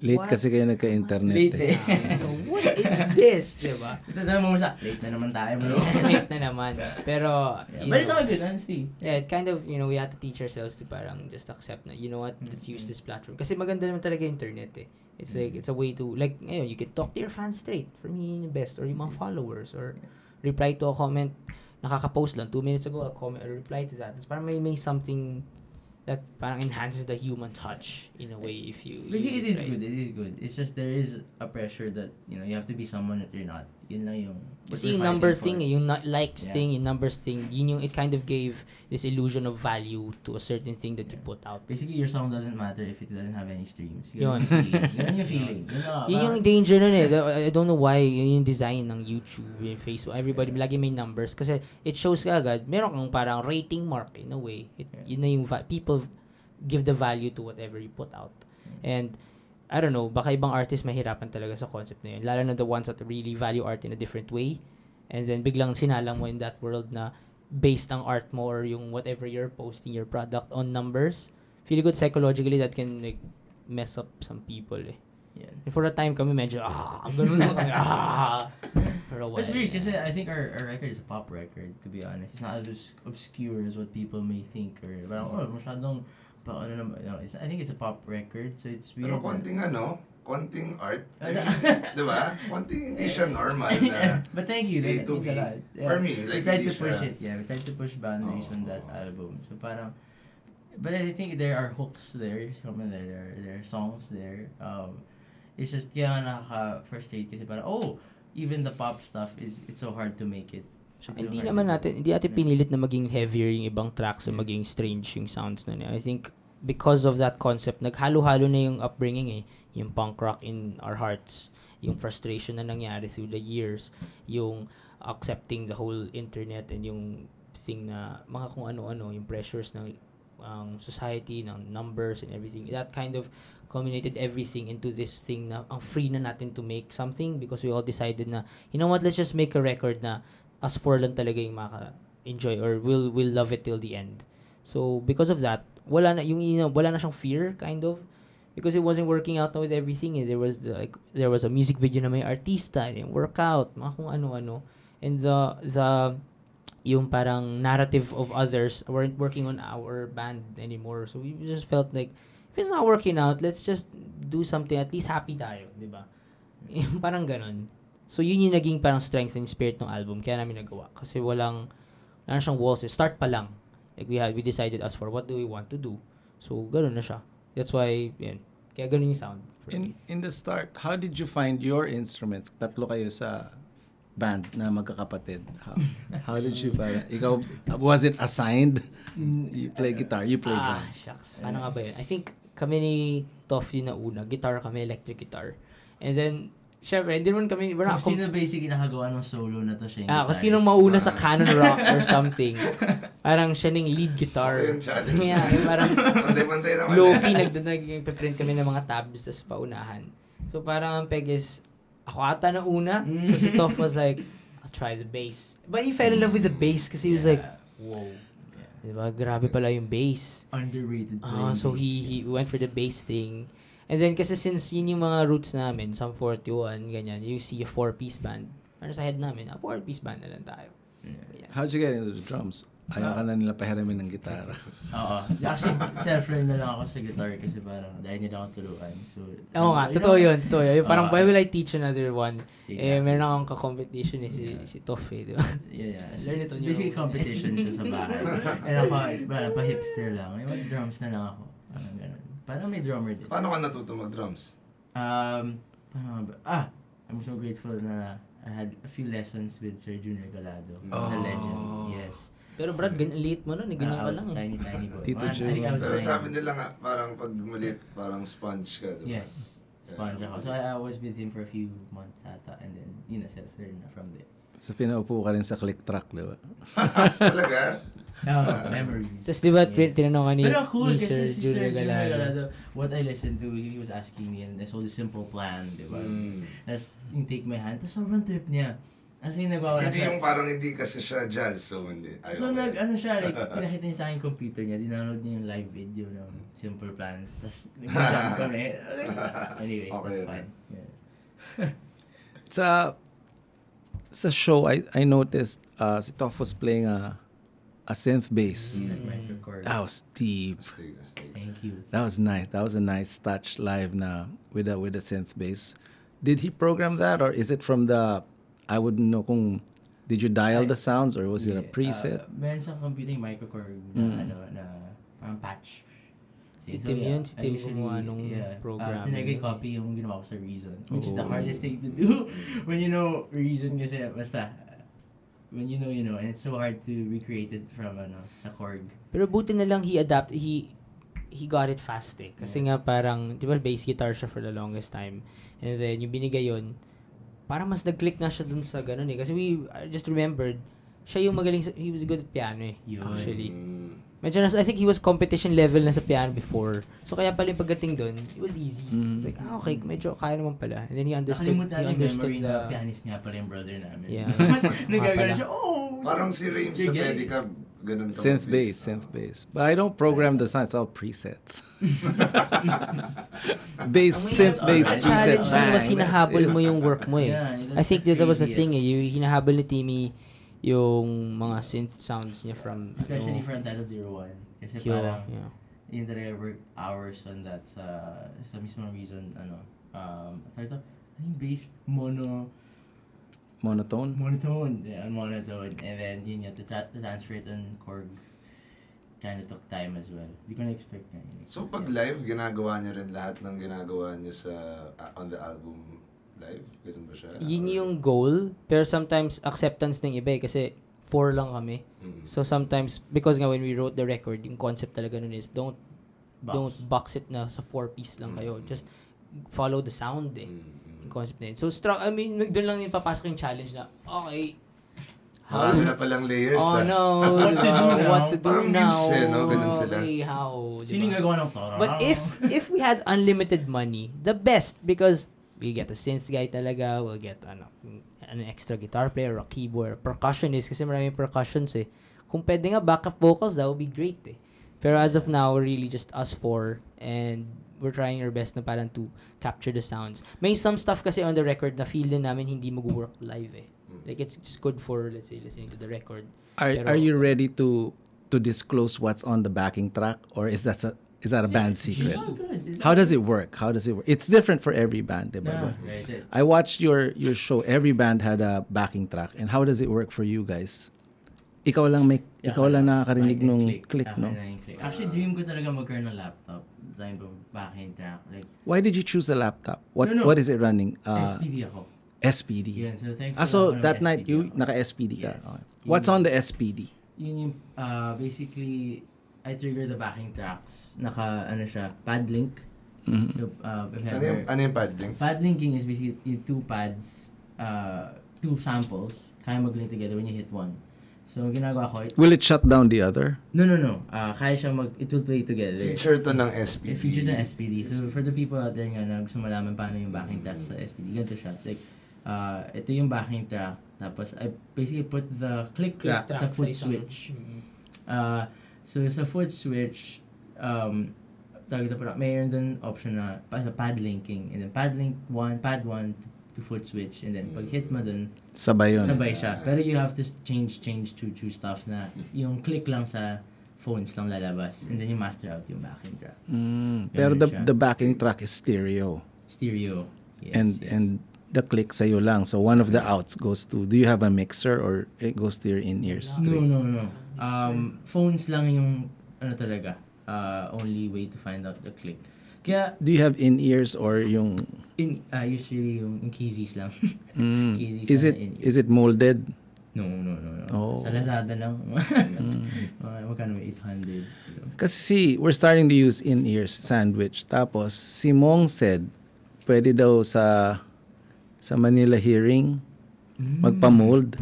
[SPEAKER 1] Late kasi kayo nagka-internet.
[SPEAKER 4] Late
[SPEAKER 3] So, what is this? Diba?
[SPEAKER 4] Ito na mo sa, late na naman tayo, bro.
[SPEAKER 3] Late na naman. Pero,
[SPEAKER 4] but it's all good, honestly.
[SPEAKER 3] Yeah, it kind of, we had to teach ourselves to parang just accept na, you know what, let's use this platform. Kasi maganda naman talaga internet eh. It's like, it's a way to, like, you can talk to your fans straight. For me, yung best. Or yung mga followers. Or reply to a comment. Nakaka-post lang. 2 minutes ago, I'll comment or reply to that. It's parang may something that parang enhances the human touch in a way if you
[SPEAKER 4] Basically,
[SPEAKER 3] use
[SPEAKER 4] it is good. It's just there is a pressure that, you have to be someone that you're not. Yun lang yung...
[SPEAKER 3] Kasi yung number thing, yung likes thing, yung numbers thing, it kind of gave this illusion of value to a certain thing that you put out.
[SPEAKER 4] Basically, your song doesn't matter if it doesn't have any streams.
[SPEAKER 3] Yun.
[SPEAKER 4] Yun yung feeling.
[SPEAKER 3] Yun yung danger nun eh. I don't know why yung design ng YouTube, yung Facebook, everybody lagi may numbers kasi it shows ka agad, meron kang parang rating mark in a way. Yun na yung people give the value to whatever you put out. And I don't know, baka ibang artists mahirapan talaga sa concept na yun. Lalo na the ones that really value art in a different way. And then biglang sinalang mo in that world na based ang art mo or yung whatever you're posting, your product on numbers. Feel good psychologically that can like mess up some people eh.
[SPEAKER 4] Yeah.
[SPEAKER 3] And for a time kami medyo, ganun lang kami, Pero
[SPEAKER 4] It's weird kasi I think our record is a pop record, to be honest. It's not as obscure as what people may think or parang, masyadong I think it's a pop record, so it's weird.
[SPEAKER 2] Pero konting art. I mean, di ba? Konting hindi siya normal na
[SPEAKER 4] But thank you.
[SPEAKER 2] A to B. For me, like,
[SPEAKER 4] we tried
[SPEAKER 2] hindi
[SPEAKER 4] to push
[SPEAKER 2] siya...
[SPEAKER 4] it. Yeah, we tried to push boundaries on that album. So parang, but I think there are hooks there. There are songs there. It's just kaya nakaka-frustrate kasi parang, even the pop stuff it's so hard to make it.
[SPEAKER 3] Hindi natin pinilit na maging heavier yung ibang tracks o maging strange yung sounds na niya. I think because of that concept, naghalo-halo na yung upbringing eh. Yung punk rock in our hearts, yung frustration na nangyari through the years, yung accepting the whole internet and yung thing na mga kung ano-ano, yung pressures ng society, ng numbers and everything. That kind of culminated everything into this thing na ang free na natin to make something because we all decided na, you know what, let's just make a record na us four lang talaga yung maka-enjoy or will love it till the end. So, because of that, wala na siyang fear, kind of. Because it wasn't working out with everything. There was a music video na may artista, yung workout, mga kung ano-ano. And yung parang narrative of others weren't working on our band anymore. So, we just felt like, if it's not working out, let's just do something, at least happy tayo, di ba? Yung parang ganon. So, yun yung naging parang strength and spirit ng album. Kaya namin nagawa. Kasi wala siyang walls. Start pa lang. Like, we decided as for what do we want to do. So, gano'n na siya. That's why, kaya gano'n yung sound.
[SPEAKER 1] In the start, how did you find your instruments? Tatlo kayo sa band na magkakapatid. How did you find it? Ikaw, was it assigned? You play guitar, you play drums.
[SPEAKER 3] Shucks. Paano nga ba yun? I think kami ni Toff yun na una. Guitar kami, electric guitar. And then, syempre, hindi naman kami, we're not
[SPEAKER 4] Kung sino basically nakagawa ng solo na to, siya yung
[SPEAKER 3] kung
[SPEAKER 4] guitarist.
[SPEAKER 3] sino mauna sa canon rock or something. Parang siya ng lead guitar.
[SPEAKER 2] Okay yung challenge.
[SPEAKER 3] Yeah, parang
[SPEAKER 2] Pantay-pantay naman.
[SPEAKER 3] low-key nagpiprint kami ng mga tabs tapos paunahan. So parang ang peg is, ako ata na una. So si Toph was like, I'll try the bass. But he fell in love with the bass kasi he was like, whoa. Diba? Grabe pala yung bass.
[SPEAKER 4] Underrated
[SPEAKER 3] So he went for the bass thing. And then kasi since yun yung mga roots namin, some 41, ganyan, you see a 4-piece band. Parang sa head namin, 4-piece band na lang tayo. Yeah.
[SPEAKER 1] How'd you get into the drums? Ayaw ka na nila pahiramin ng gitara.
[SPEAKER 4] Oo. Actually, self-learn na lang ako sa guitar kasi parang dahil nila akong tuluan. So,
[SPEAKER 3] Oo nga, totoo yun. Parang why will I teach another one?
[SPEAKER 4] Exactly.
[SPEAKER 3] Meron akong ka-competition si Toph di ba?
[SPEAKER 4] Yeah.
[SPEAKER 3] Learn it on your
[SPEAKER 4] Basically,
[SPEAKER 3] own.
[SPEAKER 4] competition siya sa bahay. And ako, pa-hipster lang. May mag-drums na lang ako. Parang ganun. Parang may drummer din.
[SPEAKER 2] Paano ka natuto mag-drums?
[SPEAKER 4] Paano nga ba? I'm so grateful na I had a few lessons with Sir Junior Galado, the legend. Yes.
[SPEAKER 3] Pero Brad, late mo nun, ganyan ka lang eh.
[SPEAKER 4] Tiny boy.
[SPEAKER 1] Tito
[SPEAKER 4] I think I was
[SPEAKER 2] Pero
[SPEAKER 4] nine.
[SPEAKER 2] sabi nila nga, parang pag malit, parang sponge ka, diba?
[SPEAKER 4] Yes. Sponge ako. So I was with him for a few months ata and then, self-learn na from there.
[SPEAKER 1] So pinaupo ka rin sa click track, di ba?
[SPEAKER 2] Talaga?
[SPEAKER 4] Memories.
[SPEAKER 3] Tapos di ba,
[SPEAKER 4] Yeah.
[SPEAKER 3] tinanong ka ni
[SPEAKER 4] Pero cool
[SPEAKER 3] Sir
[SPEAKER 4] kasi si Sir
[SPEAKER 3] Junior
[SPEAKER 4] Junior
[SPEAKER 3] Galado.
[SPEAKER 4] Galado, what I listened to, he was asking me and I saw the simple plan, di ba? Tapos yung take my hand, tapos sobrang trip niya. As in, nagwawala
[SPEAKER 2] Hindi
[SPEAKER 4] siya.
[SPEAKER 2] yung parang hindi kasi siya jazz, so hindi. Ayaw
[SPEAKER 4] So
[SPEAKER 2] ko yan.
[SPEAKER 4] siya, like, pinakita niya sa akin yung computer niya, dinaload niya yung live video ng Simple Plan. Tapos nag-jump kami. Anyway,
[SPEAKER 2] Okay,
[SPEAKER 4] that's
[SPEAKER 2] okay.
[SPEAKER 4] fine. Yeah.
[SPEAKER 1] Sa show, I noticed si Toph was playing a synth bass.
[SPEAKER 4] Like microchord.
[SPEAKER 1] That was deep.
[SPEAKER 2] Stay.
[SPEAKER 4] Thank you.
[SPEAKER 1] That was nice. That was a nice touch live na with a synth bass. Did he program that or is it from the I wouldn't know kung did you dial the sounds or was it a preset?
[SPEAKER 4] Meron sa computer yung microchord na, na parang patch.
[SPEAKER 3] Si Tim yun, si
[SPEAKER 4] I
[SPEAKER 3] Tim
[SPEAKER 4] usually,
[SPEAKER 3] gumawa nung program.
[SPEAKER 4] Tinag-copy yung ginawa ko sa Reason, which is the hardest thing to do. When you know Reason kasi, basta, when you know, and it's so hard to recreate it from, sa Korg.
[SPEAKER 3] Pero buti na lang he got it fast eh. Kasi nga parang, di ba bass guitar siya for the longest time. And then, yung binigay yun, parang mas nag-click na siya dun sa ganun eh. Kasi I just remembered, siya yung magaling, he was good at piano eh, actually. Medyo I think he was competition level na sa piano before. So kaya pala yung pagdating dun, it was easy. It's like, okay, medyo kaya naman pala. And then he understood
[SPEAKER 4] Memory
[SPEAKER 3] the...
[SPEAKER 4] na pianist nga pala yung brother namin.
[SPEAKER 3] Yeah.
[SPEAKER 4] Mas nagagano siya,
[SPEAKER 2] Parang si Rayms sa Pedicab, ganun ka
[SPEAKER 1] Synth
[SPEAKER 2] mag-bass.
[SPEAKER 1] bass. But I don't program the sounds, it's all presets. Synth bass
[SPEAKER 3] Ang
[SPEAKER 1] preset.
[SPEAKER 3] challenge nun was
[SPEAKER 1] Bang.
[SPEAKER 3] hinahabol mo yung work mo eh.
[SPEAKER 4] Yeah,
[SPEAKER 3] I think that was the
[SPEAKER 4] crazy,
[SPEAKER 3] thing eh. Yung hinahabol ni Timmy yung mga synth sounds niya from...
[SPEAKER 4] especially for Untitled 01. Kasi parang, yun talaga work hours on that sa mismong Reason, tawag ito, yung bass,
[SPEAKER 1] Monotone.
[SPEAKER 4] monotone. Yeah, monotone. And then, yun to transfer it on Korg, kind of took time as well. Hindi ko na-expect na yun.
[SPEAKER 2] So pag live, ginagawa niyo rin lahat ng ginagawa niyo sa on the album live? Ganun ba siya?
[SPEAKER 3] Yun
[SPEAKER 2] Or-
[SPEAKER 3] yung goal, pero sometimes acceptance ng iba eh, kasi 4 lang kami. So sometimes, because nga when we wrote the record, yung concept talaga nun is don't box it na sa 4-piece lang kayo. Just follow the sound eh. Yung concept na yun. So doon lang yung papasok yung challenge na, okay,
[SPEAKER 2] Marami na palang layers.
[SPEAKER 3] oh no, what to do
[SPEAKER 2] Parang
[SPEAKER 3] now?
[SPEAKER 2] muse eh, no? Ganun sila.
[SPEAKER 3] Okay, how?
[SPEAKER 4] Sino yung gagawa ng toro?
[SPEAKER 3] But if we had unlimited money, the best, because we get a synth guy talaga, we'll get an extra guitar player, a keyboard, a percussionist, kasi maraming percussions eh. Kung pwede nga backup vocals, that would be great eh. Pero as of now, we're really just us 4, and we're trying our best na parang to capture the sounds. May some stuff kasi on the record na feel din namin hindi mag-work live eh. Like it's just good for, let's say, listening to the record.
[SPEAKER 1] Are you ready to disclose what's on the backing track or is that a band secret? How does it work? It's different for every band, diba?
[SPEAKER 4] Yeah,
[SPEAKER 1] But
[SPEAKER 4] right.
[SPEAKER 1] I watched your show. Every band had a backing track. And how does it work for you guys? Ikaw lang nakakarinig nung click, no?
[SPEAKER 4] Actually, dream ko talaga magkaroon ng laptop. Design of backing track. Like,
[SPEAKER 1] Why did you choose a laptop? What is it running?
[SPEAKER 4] SPD ako.
[SPEAKER 1] SPD.
[SPEAKER 4] Yun, so thankful
[SPEAKER 1] So
[SPEAKER 4] ako ng
[SPEAKER 1] that night
[SPEAKER 4] SPD
[SPEAKER 1] you
[SPEAKER 4] ako.
[SPEAKER 1] naka-SPD ka.
[SPEAKER 4] Yes.
[SPEAKER 1] Okay. What's on the SPD?
[SPEAKER 4] Yun yung, basically, I trigger the backing tracks. Siya, pad link. So, if
[SPEAKER 2] Ano
[SPEAKER 4] ever,
[SPEAKER 2] yung pad link?
[SPEAKER 4] pad linking is basically yung two pads, two samples, kaya mag-link together when you hit one. So, ginagawa ko,
[SPEAKER 1] Will it shut down the other?
[SPEAKER 4] no. Kaya siya it will play together.
[SPEAKER 2] Feature to ng SPD.
[SPEAKER 4] Feature ng SPD. So, for the people out there nga na gusto malaman paano yung backing track sa SPD, ganito siya. Like, ito yung backing track. Tapos, I basically put the click track sa foot switch. So, sa foot switch, mayroon dun option na sa pad linking. And then, pad 1 to foot switch. And then, pag hit mo dun,
[SPEAKER 1] Sabay yun.
[SPEAKER 4] sabay siya. Pero you have to change two stuff na yung click lang sa phones lang lalabas. And then you master out yung backing track.
[SPEAKER 1] Pero
[SPEAKER 4] Ganun siya.
[SPEAKER 1] the backing track is stereo.
[SPEAKER 4] Stereo. Yes, yes.
[SPEAKER 1] And the click sa'yo lang. So one of the outs goes to, do you have a mixer or it goes to your in-ears?
[SPEAKER 4] No. Phones lang yung talaga. Only way to find out the click. Kaya
[SPEAKER 1] Do you have in-ears or yung...
[SPEAKER 4] usually yung KZs lang. KZs
[SPEAKER 1] Is
[SPEAKER 4] lang
[SPEAKER 1] it
[SPEAKER 4] na in-ear.
[SPEAKER 1] is it molded?
[SPEAKER 4] No.
[SPEAKER 1] Oh.
[SPEAKER 4] Sa Lazada lang. Magkano ba? 800.
[SPEAKER 1] Kasi we're starting to use in-ears sandwich. Tapos si Mong said, pwede daw sa Manila Hearing magpa-mold.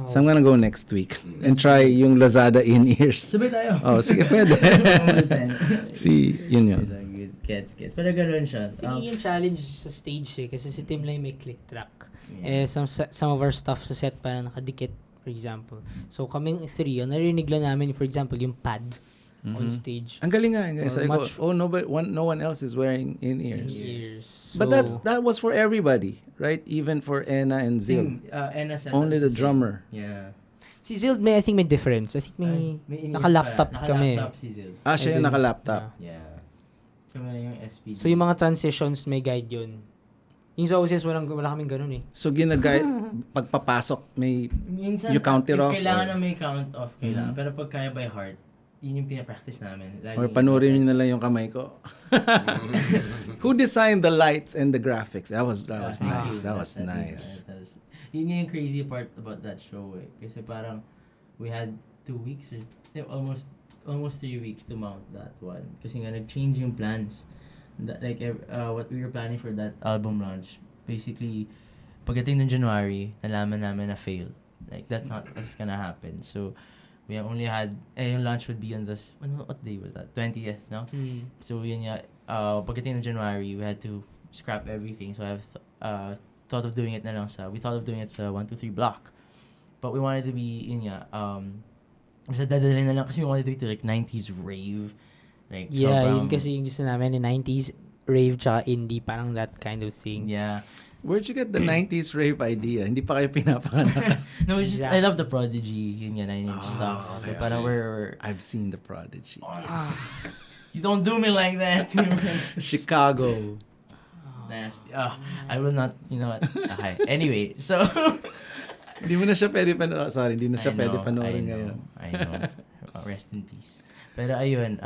[SPEAKER 1] So I'm gonna go next week and try yung Lazada in-ears.
[SPEAKER 4] Sabay tayo.
[SPEAKER 1] Oh, sige, pwede. Yun.
[SPEAKER 4] Good. Gets. Pero gano'n siya.
[SPEAKER 3] Yung challenge sa stage kasi si Tim lang may click track. Some of our stuff sa set parang nakadikit, for example. So kaming three, narinig lang namin, for example, yung pad on stage.
[SPEAKER 1] Ang galing nga, guys.
[SPEAKER 3] Or
[SPEAKER 1] I go,
[SPEAKER 3] much-
[SPEAKER 1] no one else is wearing in-ears. But
[SPEAKER 3] So,
[SPEAKER 1] that was for everybody, right? Even for Enna and Zil. Only the drummer.
[SPEAKER 4] Yeah.
[SPEAKER 3] si Zild I think may difference. I think may
[SPEAKER 4] in-ears
[SPEAKER 3] naka-laptop
[SPEAKER 4] pala.
[SPEAKER 3] kami.
[SPEAKER 4] Naka-laptop si Zil.
[SPEAKER 1] Siya yung naka-laptop.
[SPEAKER 4] Yeah. Kami na yung SPD.
[SPEAKER 3] So yung mga transitions may guide yun. Yung sa OCS wala kaming ganun eh.
[SPEAKER 1] So pagpapasok, may
[SPEAKER 4] Minsan,
[SPEAKER 1] you count it
[SPEAKER 4] if
[SPEAKER 1] off,
[SPEAKER 4] kailangan
[SPEAKER 1] or-
[SPEAKER 4] na may count off, kailangan. Pero pag kaya by heart, yun yung pinapractice namin.
[SPEAKER 1] or panurin nyo na lang yung kamay ko. Who designed the lights and the graphics? That was nice. That was nice.
[SPEAKER 4] Yun yung crazy part about that show eh. Kasi parang we had 2 weeks or almost 3 weeks to mount that one. Kasi nga nag-change yung plans. What we were planning for that album launch, basically, pagdating ng January, nalaman namin na fail. Like, that's not what's gonna happen. So, we only had, yung launch would be on this, what day was that? 20th, no? So, yun nga, pagdating ng January, we had to scrap everything. So, I have thought of doing it na lang we thought of doing it sa 1-2-3 block. But we wanted to be, yun nga, basta dadalhin na lang kasi we wanted to be to like 90s rave. Like,
[SPEAKER 3] Yeah,
[SPEAKER 4] sobrang-
[SPEAKER 3] yun kasi yung gusto namin, yung 90s rave tsaka indie, parang that kind of thing.
[SPEAKER 4] Yeah.
[SPEAKER 1] Where'd you get the 90s rave idea? Hindi pa kayo pinapanganak.
[SPEAKER 4] No, it's just,
[SPEAKER 3] Yeah.
[SPEAKER 4] I love the Prodigy, yun nga, 9-inch stuff. So,
[SPEAKER 1] okay,
[SPEAKER 4] parang
[SPEAKER 1] okay.
[SPEAKER 4] we're,
[SPEAKER 1] I've seen the Prodigy.
[SPEAKER 4] you don't do me like that.
[SPEAKER 1] Chicago.
[SPEAKER 4] Nasty. I will not, you know what. Okay. Anyway, so,
[SPEAKER 1] Hindi mo na siya pwede panoorin. Sorry, hindi na siya pwede panoorin
[SPEAKER 4] I
[SPEAKER 1] ngayon.
[SPEAKER 4] know. Rest in peace. Pero ayun,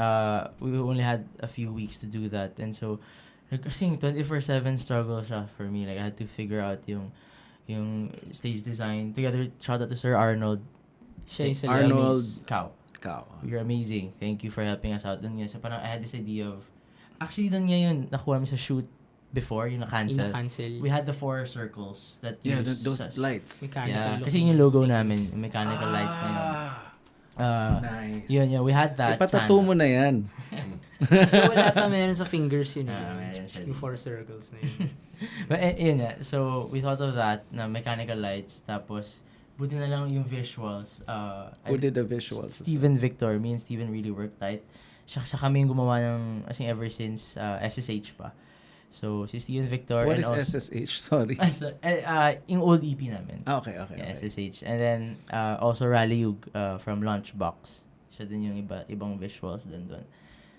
[SPEAKER 4] we only had a few weeks to do that. And so, kasi 24/7 struggle siya for me. Like, I had to figure out yung stage design. Together, shout out to Sir Arnold.
[SPEAKER 3] Siya yung sa
[SPEAKER 1] Arnold.
[SPEAKER 3] Lemis.
[SPEAKER 4] Cow.
[SPEAKER 1] Ikaw.
[SPEAKER 4] You're amazing. Thank you for helping us out. Dun nga, so parang I had this idea of, actually dun nga yun, nakuha mo sa shoot before, yung na-cancel.
[SPEAKER 3] Ina-cancel.
[SPEAKER 4] We had the 4 circles that
[SPEAKER 1] Yeah,
[SPEAKER 4] use
[SPEAKER 1] those
[SPEAKER 4] such-
[SPEAKER 1] lights.
[SPEAKER 3] Mechanical
[SPEAKER 4] Yeah,
[SPEAKER 3] look.
[SPEAKER 4] kasi yun yung logo namin, yung mechanical lights na yun.
[SPEAKER 1] Nice.
[SPEAKER 4] Yun, we had that.
[SPEAKER 1] Ipatato mo na yan.
[SPEAKER 3] So, wala ta meron sa fingers yun.
[SPEAKER 4] meron siya.
[SPEAKER 3] Yung 4 circles na yun.
[SPEAKER 4] But yun nga, so we thought of that, na mechanical lights, tapos buti na lang yung visuals.
[SPEAKER 1] Who did the visuals?
[SPEAKER 4] Steven Victor, me and Steven really worked tight. Siya kami yung gumawa ng, I think ever since SSH pa. So, si Steven Victor.
[SPEAKER 1] What
[SPEAKER 4] and
[SPEAKER 1] is
[SPEAKER 4] also,
[SPEAKER 1] SSH? Sorry.
[SPEAKER 4] yung old EP namin.
[SPEAKER 1] Okay.
[SPEAKER 4] Yeah, SSH. And then, also Rallyug from Launchbox. Siya din yung ibang visuals din doon.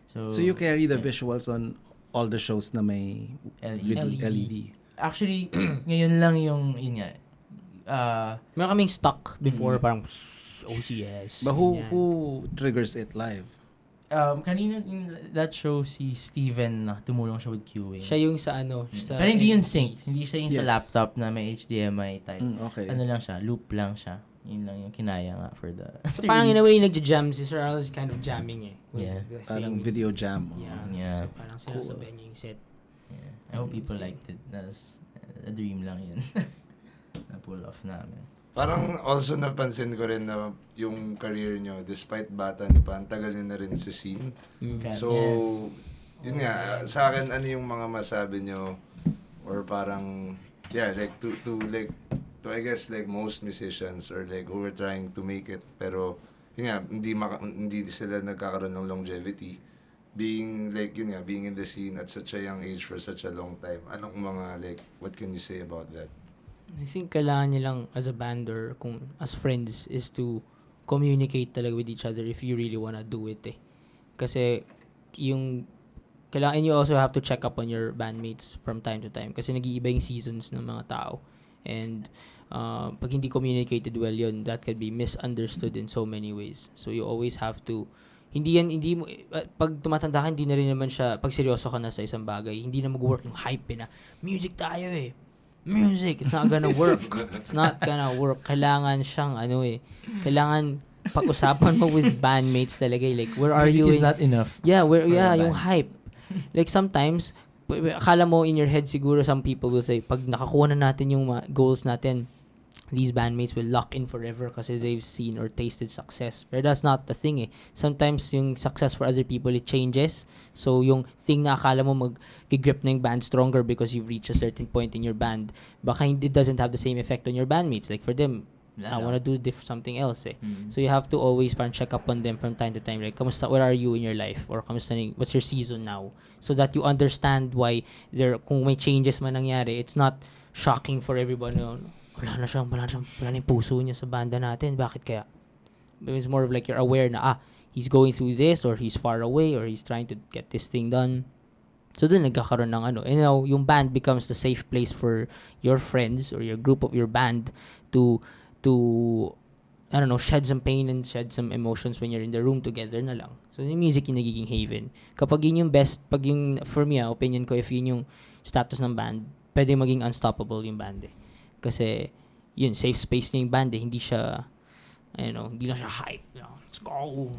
[SPEAKER 1] So you carry the visuals on all the shows na may LED.
[SPEAKER 4] Actually, ngayon lang yun nga.
[SPEAKER 3] Meron kaming stock before, parang OCS.
[SPEAKER 1] But who
[SPEAKER 3] ganyan.
[SPEAKER 1] triggers it live?
[SPEAKER 4] Kanina in that show, si Steven, tumulong siya with queuing.
[SPEAKER 3] Siya yung sa ano. Sa
[SPEAKER 4] Pero hindi yun sync. Hindi siya yung sa
[SPEAKER 1] Yes.
[SPEAKER 4] laptop na may HDMI type.
[SPEAKER 1] Okay.
[SPEAKER 4] Ano lang siya, loop lang siya. Yun lang yung kinaya nga for the
[SPEAKER 3] So parang in a way, nagja-jam si Sir Al is kind of jamming with
[SPEAKER 4] Yeah.
[SPEAKER 3] the
[SPEAKER 1] Parang
[SPEAKER 3] thing.
[SPEAKER 1] video jam.
[SPEAKER 4] Yeah.
[SPEAKER 3] So parang sinasabihan niya yung set.
[SPEAKER 4] Yeah. I hope people liked it. That's a dream lang yun. Na pull off namin.
[SPEAKER 2] Parang also napansin ko rin na yung career nyo, despite bata niyo pa, ang tagal niyo na rin sa scene. So, yun nga, sa akin, ano yung mga masabi nyo, or parang, yeah, like, to I guess, like, most musicians, or like, who are trying to make it, pero, yun nga, hindi sila nagkakaroon ng longevity. Being, like, yun nga, being in the scene at such a young age for such a long time. Anong mga, like, what can you say about that?
[SPEAKER 3] I think kailangan nilang as a band or kung as friends is to communicate talaga with each other if you really wanna do it Kasi yung kailangan, and you also have to check up on your bandmates from time to time kasi nag-iiba yung seasons ng mga tao. And pag hindi communicated well yun, that could be misunderstood in so many ways. So you always have to hindi mo pag tumatanda ka, hindi na rin naman siya pag seryoso ka na sa isang bagay, hindi na mag-work yung hype na music tayo music, it's not gonna work. It's not gonna work. Kailangan siyang kailangan pag-usapan mo with bandmates talaga like where are you
[SPEAKER 4] Music is not enough.
[SPEAKER 3] Yeah,
[SPEAKER 4] a
[SPEAKER 3] yung
[SPEAKER 4] band.
[SPEAKER 3] hype. Like sometimes akala mo in your head siguro some people will say pag nakakuha na natin yung goals natin, these bandmates will lock in forever kasi they've seen or tasted success. But that's not the thing Sometimes yung success for other people, it changes. So yung thing na akala mo mag-grip na yung band stronger because you've reached a certain point in your band, baka it doesn't have the same effect on your bandmates. Like for them, I want to do something else So you have to always parang check up on them from time to time. Like, kamusta, where are you in your life? Or kamusta, what's your season now? So that you understand why kung may changes man nangyari, it's not shocking for everyone. Wala na yung puso niya sa banda natin. Bakit kaya? But it's more of like you're aware na, he's going through this or he's far away or he's trying to get this thing done. So dun nagkakaroon ng And yung band becomes the safe place for your friends or your group of your band to I don't know, shed some pain and shed some emotions when you're in the room together na lang. So yung music yung nagiging haven. Kapag yun yung best, for me, opinion ko, if yun yung status ng band, pwede maging unstoppable yung band Kasi, yun, safe space niya yung band hindi siya, hindi lang siya hype. Let's go.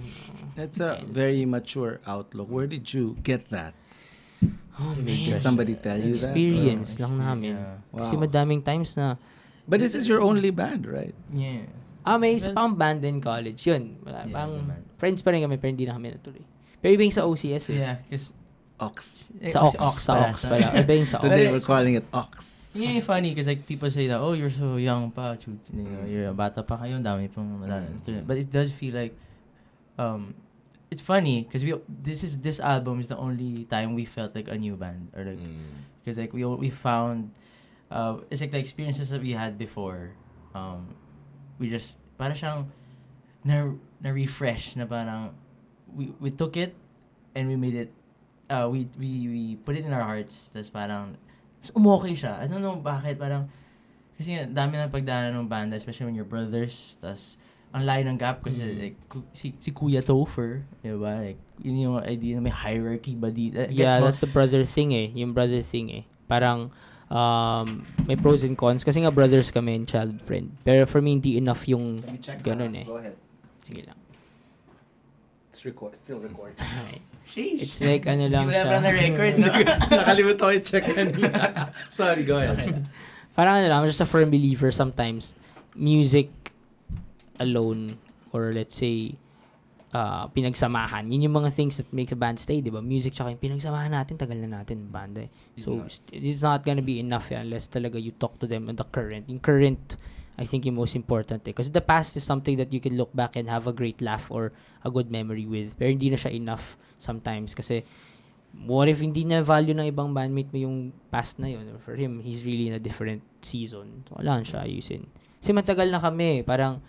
[SPEAKER 1] That's a very mature outlook. Where did you get that?
[SPEAKER 3] Oh,
[SPEAKER 1] Did
[SPEAKER 3] man.
[SPEAKER 1] somebody tell you that?
[SPEAKER 3] Experience lang namin.
[SPEAKER 1] Wow.
[SPEAKER 3] Kasi madaming times na,
[SPEAKER 1] But this is your only band, right?
[SPEAKER 4] Yeah.
[SPEAKER 3] may isa pang band in college. Yun. Wala,
[SPEAKER 4] Yeah,
[SPEAKER 3] friends pa rin kami, pero hindi na kami natuloy. Pero iba yung sa OCS
[SPEAKER 4] Yeah, because
[SPEAKER 1] Ox.
[SPEAKER 3] Sa Ox pala. Iba yung sa Ox.
[SPEAKER 1] Today we're calling it Ox.
[SPEAKER 4] yeah, funny because like people say that, oh, you're so young pa, you're a bata pa kayo, dami pang but it does feel like it's funny because this album is the only time we felt like a new band or like because like we found it's like the experiences that we had before we just para siyang na refresh na parang we took it and we made it we put it in our hearts tas parang umokay siya. I don't know bakit parang kasi dami na pagdaanan ng banda especially when you're brothers tas ang layo ng gap kasi like si Kuya Topher, di ba? Like yun yung idea na may hierarchy ba dito.
[SPEAKER 3] That's the brother thing yung brother thing Parang may pros and cons kasi nga brothers kami and childhood friend. Pero for me hindi enough yung ganun
[SPEAKER 1] Go ahead.
[SPEAKER 3] Sige lang.
[SPEAKER 1] Still recording.
[SPEAKER 3] It's like lang
[SPEAKER 4] Wala
[SPEAKER 3] siya.
[SPEAKER 4] pa na record, no?
[SPEAKER 1] Nakalimutan ko yung check kanina. Sorry, go ahead.
[SPEAKER 3] Parang I'm just a firm believer sometimes music alone or let's say pinagsamahan. Yun yung mga things that make a band stay, di ba? Music tsaka yung pinagsamahan natin, tagal na natin banda So it's not gonna be enough unless talaga you talk to them on the current. Yung current, I think yung most important Because the past is something that you can look back and have a great laugh or a good memory with. Pero hindi na siya enough sometimes kasi what if hindi na value ng ibang bandmate mo yung past na yun? For him, he's really in a different season. So, wala siya ayusin. Kasi matagal na kami, parang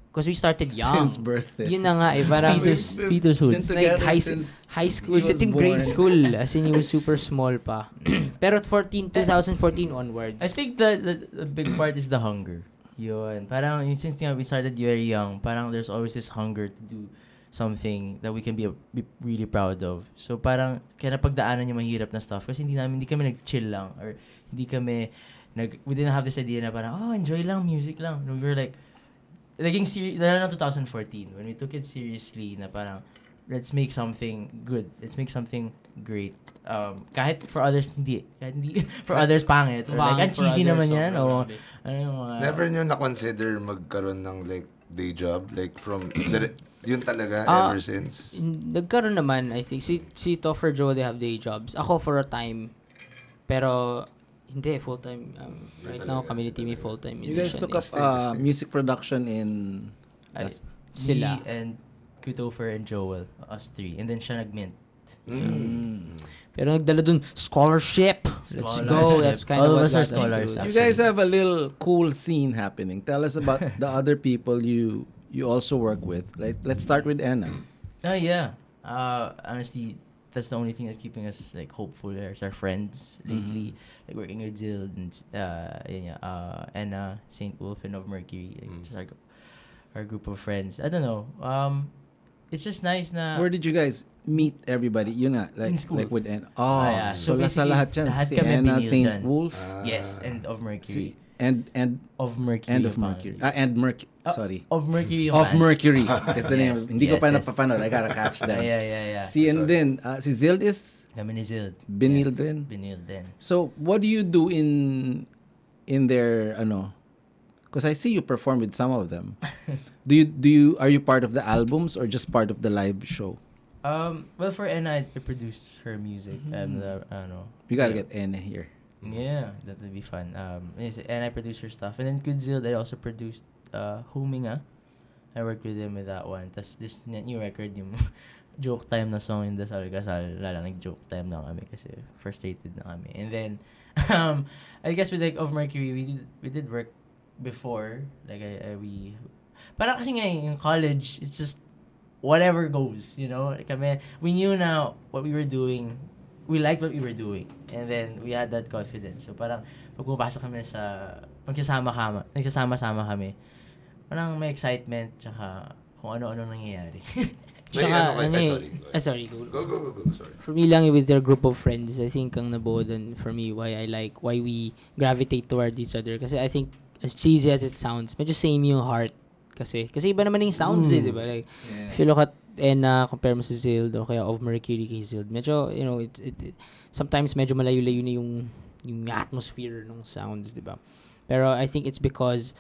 [SPEAKER 3] because we started young.
[SPEAKER 1] Since birthday.
[SPEAKER 3] Yun na nga parang
[SPEAKER 4] fetushood.
[SPEAKER 1] Been
[SPEAKER 3] like
[SPEAKER 1] together since
[SPEAKER 3] high school,
[SPEAKER 1] he was
[SPEAKER 3] in grade
[SPEAKER 1] born.
[SPEAKER 3] school, as in he was super small pa. Pero 2014 onwards.
[SPEAKER 4] I think the big part is the hunger. Yun. Parang since we started very young, parang there's always this hunger to do something that we can be really proud of. So parang kaya napagdaanan yung mahirap na stuff kasi hindi kami nag-chill lang or hindi kami we didn't have this idea na parang enjoy lang, music lang. No, we were like naging serious, lalo na 2014, when we took it seriously na parang, let's make something good. Let's make something great. Kahit for others, hindi. Kahit hindi, for others, pangit. Or like, ang
[SPEAKER 3] For
[SPEAKER 4] cheesy
[SPEAKER 3] others,
[SPEAKER 4] naman yan. O,
[SPEAKER 3] grabe.
[SPEAKER 4] ano yung mga...
[SPEAKER 2] Never nyo na-consider magkaroon ng like day job? Like from, yun talaga ever since?
[SPEAKER 3] Nagkaroon naman, I think. Si Topher Joe, they have day jobs. Ako for a time. Pero, hindi, full-time. Right now, kami ni Timmy full-time
[SPEAKER 1] You
[SPEAKER 3] musician.
[SPEAKER 1] guys took up
[SPEAKER 2] Stay.
[SPEAKER 1] music production in...
[SPEAKER 3] Sila.
[SPEAKER 4] Me and Kutofer and Joel, us three. And then siya nag-mint.
[SPEAKER 3] Pero nagdala dun, scholarship. Let's go. That's kind
[SPEAKER 4] All
[SPEAKER 3] of
[SPEAKER 4] of
[SPEAKER 3] what
[SPEAKER 4] us are
[SPEAKER 3] got us
[SPEAKER 4] scholars,
[SPEAKER 3] to-
[SPEAKER 1] You guys have a little cool scene happening. Tell us about the other people you also work with. Like, let's start with Anna.
[SPEAKER 4] Oh, yeah. Honestly, that's the only thing that's keeping us like hopeful as our friends lately. Like working with Zild and Anna, Saint Wolf, and of Mercury. Like, just our group of friends. I don't know. It's just nice na...
[SPEAKER 1] Where did you guys meet everybody? Yun nga, like,
[SPEAKER 4] In school.
[SPEAKER 1] like with Anna. Oh,
[SPEAKER 4] Yeah.
[SPEAKER 1] so nasa
[SPEAKER 4] basically,
[SPEAKER 1] lahat yan.
[SPEAKER 4] lahat
[SPEAKER 1] Si
[SPEAKER 4] kami
[SPEAKER 1] Anna,
[SPEAKER 4] binil
[SPEAKER 1] Saint
[SPEAKER 4] dyan.
[SPEAKER 1] Wolf,
[SPEAKER 4] Yes, and of Mercury.
[SPEAKER 1] and
[SPEAKER 4] Of Mercury.
[SPEAKER 1] and of
[SPEAKER 4] yung
[SPEAKER 1] Mercury.
[SPEAKER 4] pangalan.
[SPEAKER 1] And Mercury. Sorry.
[SPEAKER 4] Of Mercury yung
[SPEAKER 1] Of
[SPEAKER 4] band.
[SPEAKER 1] Mercury is the name.
[SPEAKER 4] Yes,
[SPEAKER 1] Hindi ko
[SPEAKER 4] yes,
[SPEAKER 1] pa
[SPEAKER 4] yes.
[SPEAKER 1] napapanood. I gotta catch them.
[SPEAKER 4] Yeah.
[SPEAKER 1] Si and then, si Zild is
[SPEAKER 4] Kami ni Zild.
[SPEAKER 1] binil din.
[SPEAKER 4] Binil din.
[SPEAKER 1] So, what do you do in their because I see you perform with some of them. Are you part of the albums or just part of the live show?
[SPEAKER 4] Well, for Anna, I produced her music.
[SPEAKER 1] You gotta get Anna here.
[SPEAKER 4] Yeah, that would be fun. And I produced her stuff. And then Godzilla, I also produced Huminga. I worked with him with that one. Tapos this new record, yung joke time na song in Dasal Gasal, nag-joke time na kami kasi frustrated na kami. And then, I guess with like of Mercury, we did work before. Like para kasi nga in college, it's just whatever goes, you know? Kami, we knew now what we were doing. We liked what we were doing. And then, we had that confidence. So, parang, pag pumapasok kami nagsasama-sama kami, parang may excitement, tsaka kung ano-ano nangyayari.
[SPEAKER 3] Sorry, go.
[SPEAKER 2] Go. Sorry.
[SPEAKER 3] For me lang, with their group of friends, I think ang nabuo dun for me, why we gravitate toward each other. Kasi I think, as cheesy as it sounds, medyo same yung heart. Kasi iba naman yung sounds di ba? Like, if you look at compare mo sa Zild o kaya of Mercury kay Zild, medyo, it sometimes medyo malayo-layo na yung atmosphere ng sounds, di ba? Pero I think it's because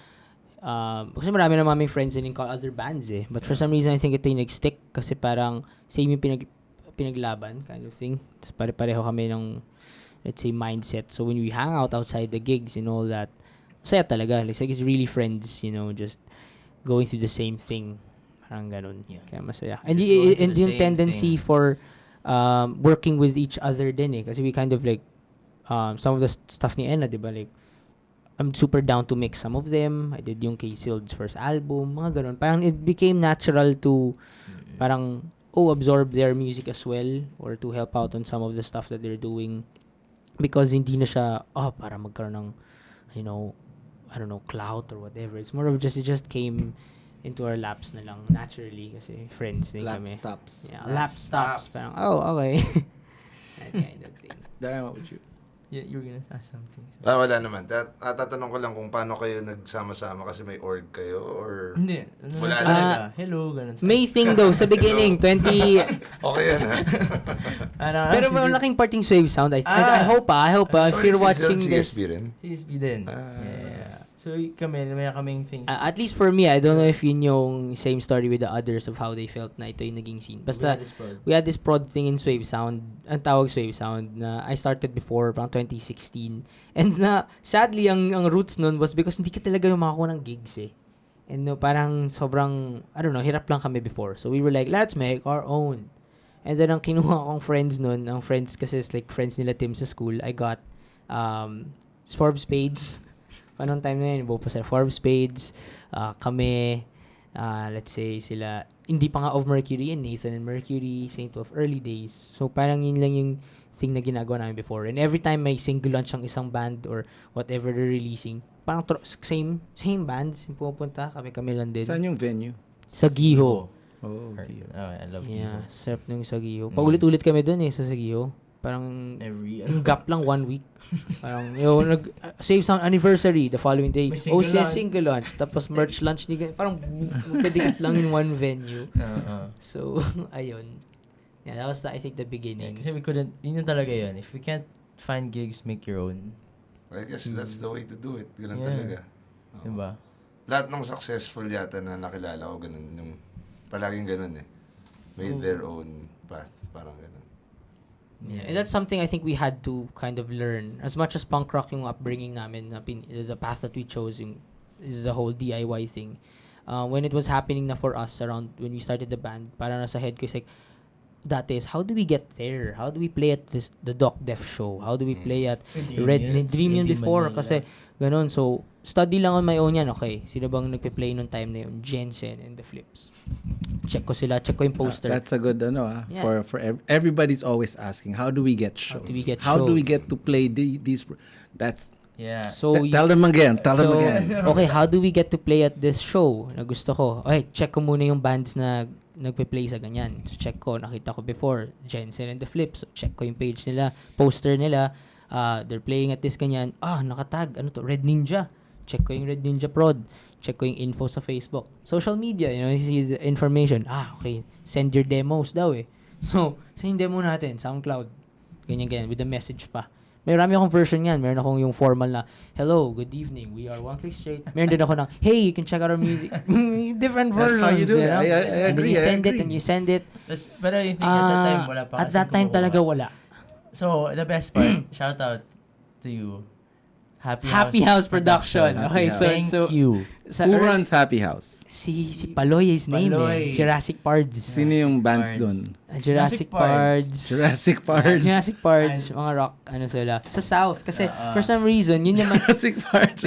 [SPEAKER 3] marami na maming friends in other bands But for some reason, I think ito yung nag-stick kasi parang same yung pinaglaban kind of thing. Tapos pare-pareho kami ng, let's say, mindset. So when we hang out outside the gigs and all that, masaya talaga. It's like it's really friends, just going through the same thing. Parang ganun.
[SPEAKER 4] Yeah.
[SPEAKER 3] Kaya masaya.
[SPEAKER 4] Just
[SPEAKER 3] And
[SPEAKER 4] going through the
[SPEAKER 3] yung
[SPEAKER 4] same
[SPEAKER 3] tendency
[SPEAKER 4] thing.
[SPEAKER 3] for working with each other din Kasi we kind of like, some of the stuff ni Enna, diba? Like, I'm super down to mix some of them. I did yung kay Sild's first album, mga ganun. Parang it became natural to parang, absorb their music as well or to help out on some of the stuff that they're doing. Because hindi na siya, para magkaroon ng, I don't know, clout or whatever. It's more of it just came into our laps na lang naturally kasi friends din
[SPEAKER 1] Lap
[SPEAKER 3] kami.
[SPEAKER 1] stops.
[SPEAKER 3] Yeah, lap stops. Parang, okay. That kind of thing.
[SPEAKER 1] Daren, what would you?
[SPEAKER 4] Yeah, you were gonna ask something.
[SPEAKER 2] Wala naman. Tatanong ko lang kung paano kayo nagsama-sama kasi may org kayo or...
[SPEAKER 4] Hindi.
[SPEAKER 2] Wala
[SPEAKER 4] talaga. Hello, ganun.
[SPEAKER 3] May thing though, sa beginning, 20...
[SPEAKER 2] Okay yan ha?
[SPEAKER 3] Pero malaking parting Swave Sound. I hope if
[SPEAKER 2] Sorry,
[SPEAKER 3] you're watching
[SPEAKER 2] si
[SPEAKER 3] this...
[SPEAKER 2] CSB rin?
[SPEAKER 4] CSB din. Yeah. So, may kaming things.
[SPEAKER 3] At least for me, I don't know if yun yung same story with the others of how they felt na ito yung naging scene. Basta, we had this prod thing in Swave Sound, ang tawag Swave Sound, na I started before, parang 2016. And sadly, ang roots nun was because hindi ka talaga makakuha ng gigs And parang sobrang, I don't know, hirap lang kami before. So we were like, let's make our own. And then ang kinuha kong friends nun, ang friends kasi is like friends nila Tim sa school, I got Forbes Spades. Anong time na yun, buo pa sa Forbes Spades, kami, let's say sila, hindi pa nga of Mercury Nathan and Mercury, Saint of early days. So parang yun lang yung thing na ginagawa namin before. And every time may single launch ang isang band or whatever they're releasing, parang same bands yung pupunta, kami lang din.
[SPEAKER 1] Saan yung venue?
[SPEAKER 3] Sa Giho.
[SPEAKER 1] Oh, okay.
[SPEAKER 4] I love
[SPEAKER 3] Yeah,
[SPEAKER 4] Giho.
[SPEAKER 3] sarap nung sa Giho. Paulit-ulit kami dun sa Giho. Parang
[SPEAKER 4] Every
[SPEAKER 3] yung gap lang 1 week. Parang save sound anniversary the following day.
[SPEAKER 4] May single
[SPEAKER 3] OCS
[SPEAKER 4] lunch.
[SPEAKER 3] single lunch. Tapos merch lunch ni parang magkadikit lang in one venue. So, ayun. Yeah, that was I think the
[SPEAKER 4] Yeah,
[SPEAKER 3] beginning.
[SPEAKER 4] kasi we couldn't, yun yung talaga yun. If we can't find gigs, make your own.
[SPEAKER 2] I guess that's the way to do it. Ganun
[SPEAKER 4] Yeah.
[SPEAKER 2] talaga.
[SPEAKER 4] Diba?
[SPEAKER 2] Lahat ng successful yata na nakilala ko, ganun. Yung, palaging ganun eh. Made their own path. Parang ganun.
[SPEAKER 3] Yeah, and that's something I think we had to kind of learn. As much as punk rock yung upbringing namin, the path that we chose is the whole DIY thing. When it was happening na for us around when we started the band, parang nasa head ko is like, that is, how do we get there? How do we play at the Doc Def show? How do we play at Dream yun before? Kasi ganun. So, study lang on my own yan. Okay, sino bang nagpe-play nung time na yun? Jensen and the Flips. Check ko sila. Check ko yung poster.
[SPEAKER 1] That's a good
[SPEAKER 3] Yeah.
[SPEAKER 1] for everybody's always asking, how do we get shows?
[SPEAKER 3] How do we get
[SPEAKER 1] to play these? That's
[SPEAKER 4] Yeah.
[SPEAKER 3] So,
[SPEAKER 1] tell them again. Tell them again.
[SPEAKER 3] Okay, how do we get to play at this show na gusto ko? Okay, check ko muna yung bands na nagpe-play sa ganyan. So, check ko. Nakita ko before, Jensen and the Flips. So, check ko yung page nila, poster nila. They're playing at this ganyan. Nakatag. Ano to? Red Ninja. Check ko yung Red Ninja prod. Check ko yung info sa Facebook. Social media, you see the information. Okay. Send your demos daw eh. So, send yung demo natin. SoundCloud. Ganyan-ganyan. With a message pa. Marami akong version yan. Meron akong yung formal na, hello, good evening, we are One Click Straight. Meron din ako na, hey, you can check out our music. Different versions.
[SPEAKER 1] That's how you do it.
[SPEAKER 3] know?
[SPEAKER 1] I
[SPEAKER 3] And then
[SPEAKER 1] agree.
[SPEAKER 3] you send it and you send it.
[SPEAKER 4] Pero you think at that time, wala pa
[SPEAKER 3] At
[SPEAKER 4] kasi
[SPEAKER 3] that time
[SPEAKER 4] kumukuha.
[SPEAKER 3] talaga wala.
[SPEAKER 4] So, the best part, shout out to you.
[SPEAKER 3] Happy House Productions. Okay, so
[SPEAKER 4] Thank
[SPEAKER 3] so
[SPEAKER 4] you.
[SPEAKER 3] sa
[SPEAKER 1] Who runs Happy House?
[SPEAKER 3] si Paloy is name
[SPEAKER 4] Paloy.
[SPEAKER 3] Jurassic Pards.
[SPEAKER 1] Sino yung bands
[SPEAKER 4] Pards.
[SPEAKER 1] doon?
[SPEAKER 3] Jurassic Pards.
[SPEAKER 1] Jurassic Pards.
[SPEAKER 3] Jurassic Pards, mga rock, ano sila. Sa South, kasi for some reason, yun naman,
[SPEAKER 1] Jurassic Pards.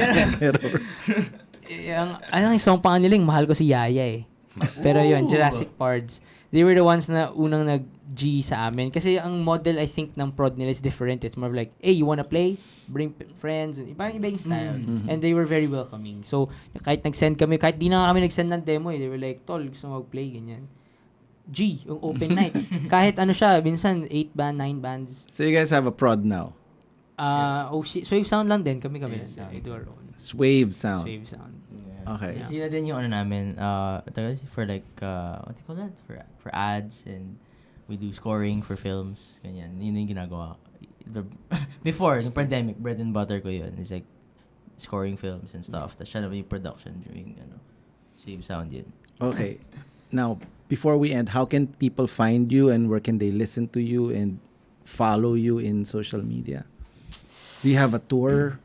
[SPEAKER 3] yung song pa nga nila, yung mahal ko si Yaya eh. Pero yun, Jurassic Pards. They were the ones na unang nag-G sa amin. Kasi ang model, I think, ng prod nila is different. It's more like, hey, you wanna play? Bring friends. Parang iba yung style. And they were very welcoming. So, kahit nag-send kami, kahit di na nga kami nag-send ng demo, they were like, tol, gusto mo mag-play, ganyan. G, yung open night. Kahit ano siya, minsan 8 band, 9 bands.
[SPEAKER 1] So you guys have a prod now.
[SPEAKER 3] Swave Sound lang din. Kami. We do our own.
[SPEAKER 1] Swave Sound.
[SPEAKER 3] Swave Sound.
[SPEAKER 1] Okay.
[SPEAKER 4] Sila din yung ano namin, for like, what do you call that? For ads, and we do scoring for films, ganyan. Yun yung ginagawa. Before, the pandemic, bread and butter ko yun. It's like, scoring films and stuff. Tapos siya naman yung production during, Save Sound yun.
[SPEAKER 1] Okay. Now, before we end, how can people find you and where can they listen to you and follow you in social media? Do you have a tour?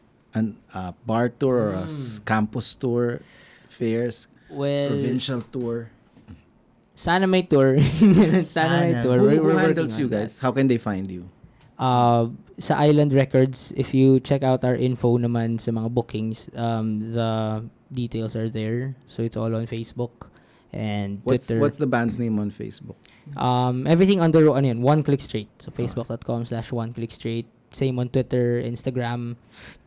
[SPEAKER 1] A bar tour or a campus tour, fairs,
[SPEAKER 3] Well,
[SPEAKER 1] provincial tour?
[SPEAKER 3] sana may tour. Sana may tour.
[SPEAKER 1] Who
[SPEAKER 3] We're
[SPEAKER 1] handles
[SPEAKER 3] working
[SPEAKER 1] you
[SPEAKER 3] on
[SPEAKER 1] guys? How can they find you?
[SPEAKER 3] Sa Island Records, if you check out our info naman sa mga bookings, the details are there. So it's all on Facebook and Twitter.
[SPEAKER 1] What's the band's name on Facebook?
[SPEAKER 3] Everything under One Click Straight. So facebook.com/oneclickstraight. Same on Twitter, Instagram,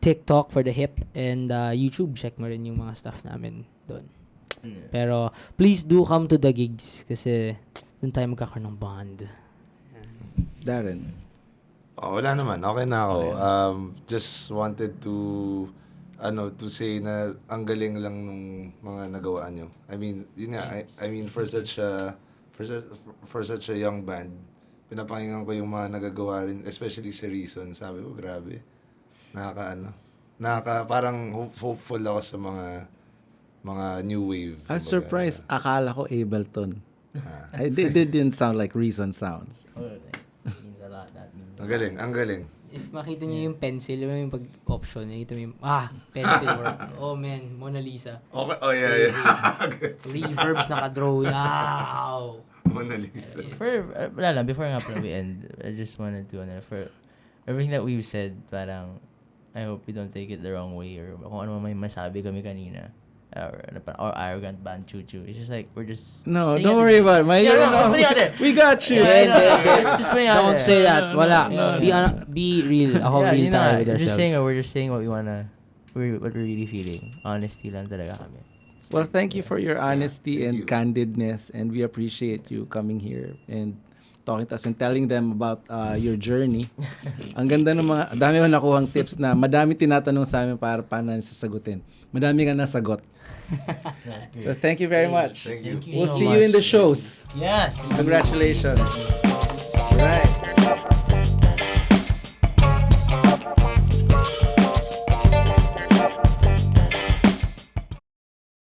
[SPEAKER 3] TikTok for the hip, and YouTube. Check mo rin yung mga stuff namin doon. Pero please do come to the gigs kasi doon tayo magkakaroon ng bond.
[SPEAKER 1] Daren.
[SPEAKER 2] Wala naman. Okay na ako. Just wanted to say na ang galing lang nung mga nagawa nyo. I mean, yun nga. I mean, for such a young band, pinapakinggan ko yung mga nagagawa rin, especially si Reason. Sabi ko, grabe. Parang hopeful ako sa mga new wave.
[SPEAKER 1] I was surprised. Akala ko Ableton. It didn't sound like Reason sounds.
[SPEAKER 4] Means a lot. That means
[SPEAKER 2] Ang galing.
[SPEAKER 3] If makita niyo yung pencil, yung pag-option, nakita mo yung, pencil work. Oh man, Mona Lisa.
[SPEAKER 2] Okay. Oh, yeah.
[SPEAKER 3] Reverbs naka-draw. Wow!
[SPEAKER 2] Mona Lisa.
[SPEAKER 4] Wala lang, before nga pala we end, I just wanted to, for everything that we've said, parang, I hope you don't take it the wrong way, or kung ano may masabi kami kanina, or arrogant band choo-choo. It's just like, we're just...
[SPEAKER 1] No, don't worry about it. We got you.
[SPEAKER 3] Don't say that. Wala. Be real. Ako real tayo with ourselves.
[SPEAKER 4] We're just saying what what we're really feeling. Honesty lang talaga kami.
[SPEAKER 1] Well, thank you for your honesty and candidness, and we appreciate you coming here and talking to us and telling them about your journey. Ang ganda ng mga, dami ko nakuhang tips na madami tinatanong sa amin para paano sasagutin. Madami ka nasagot. So thank you very much.
[SPEAKER 2] Thank you.
[SPEAKER 1] We'll see you in the shows.
[SPEAKER 4] Yes.
[SPEAKER 1] Congratulations. Right.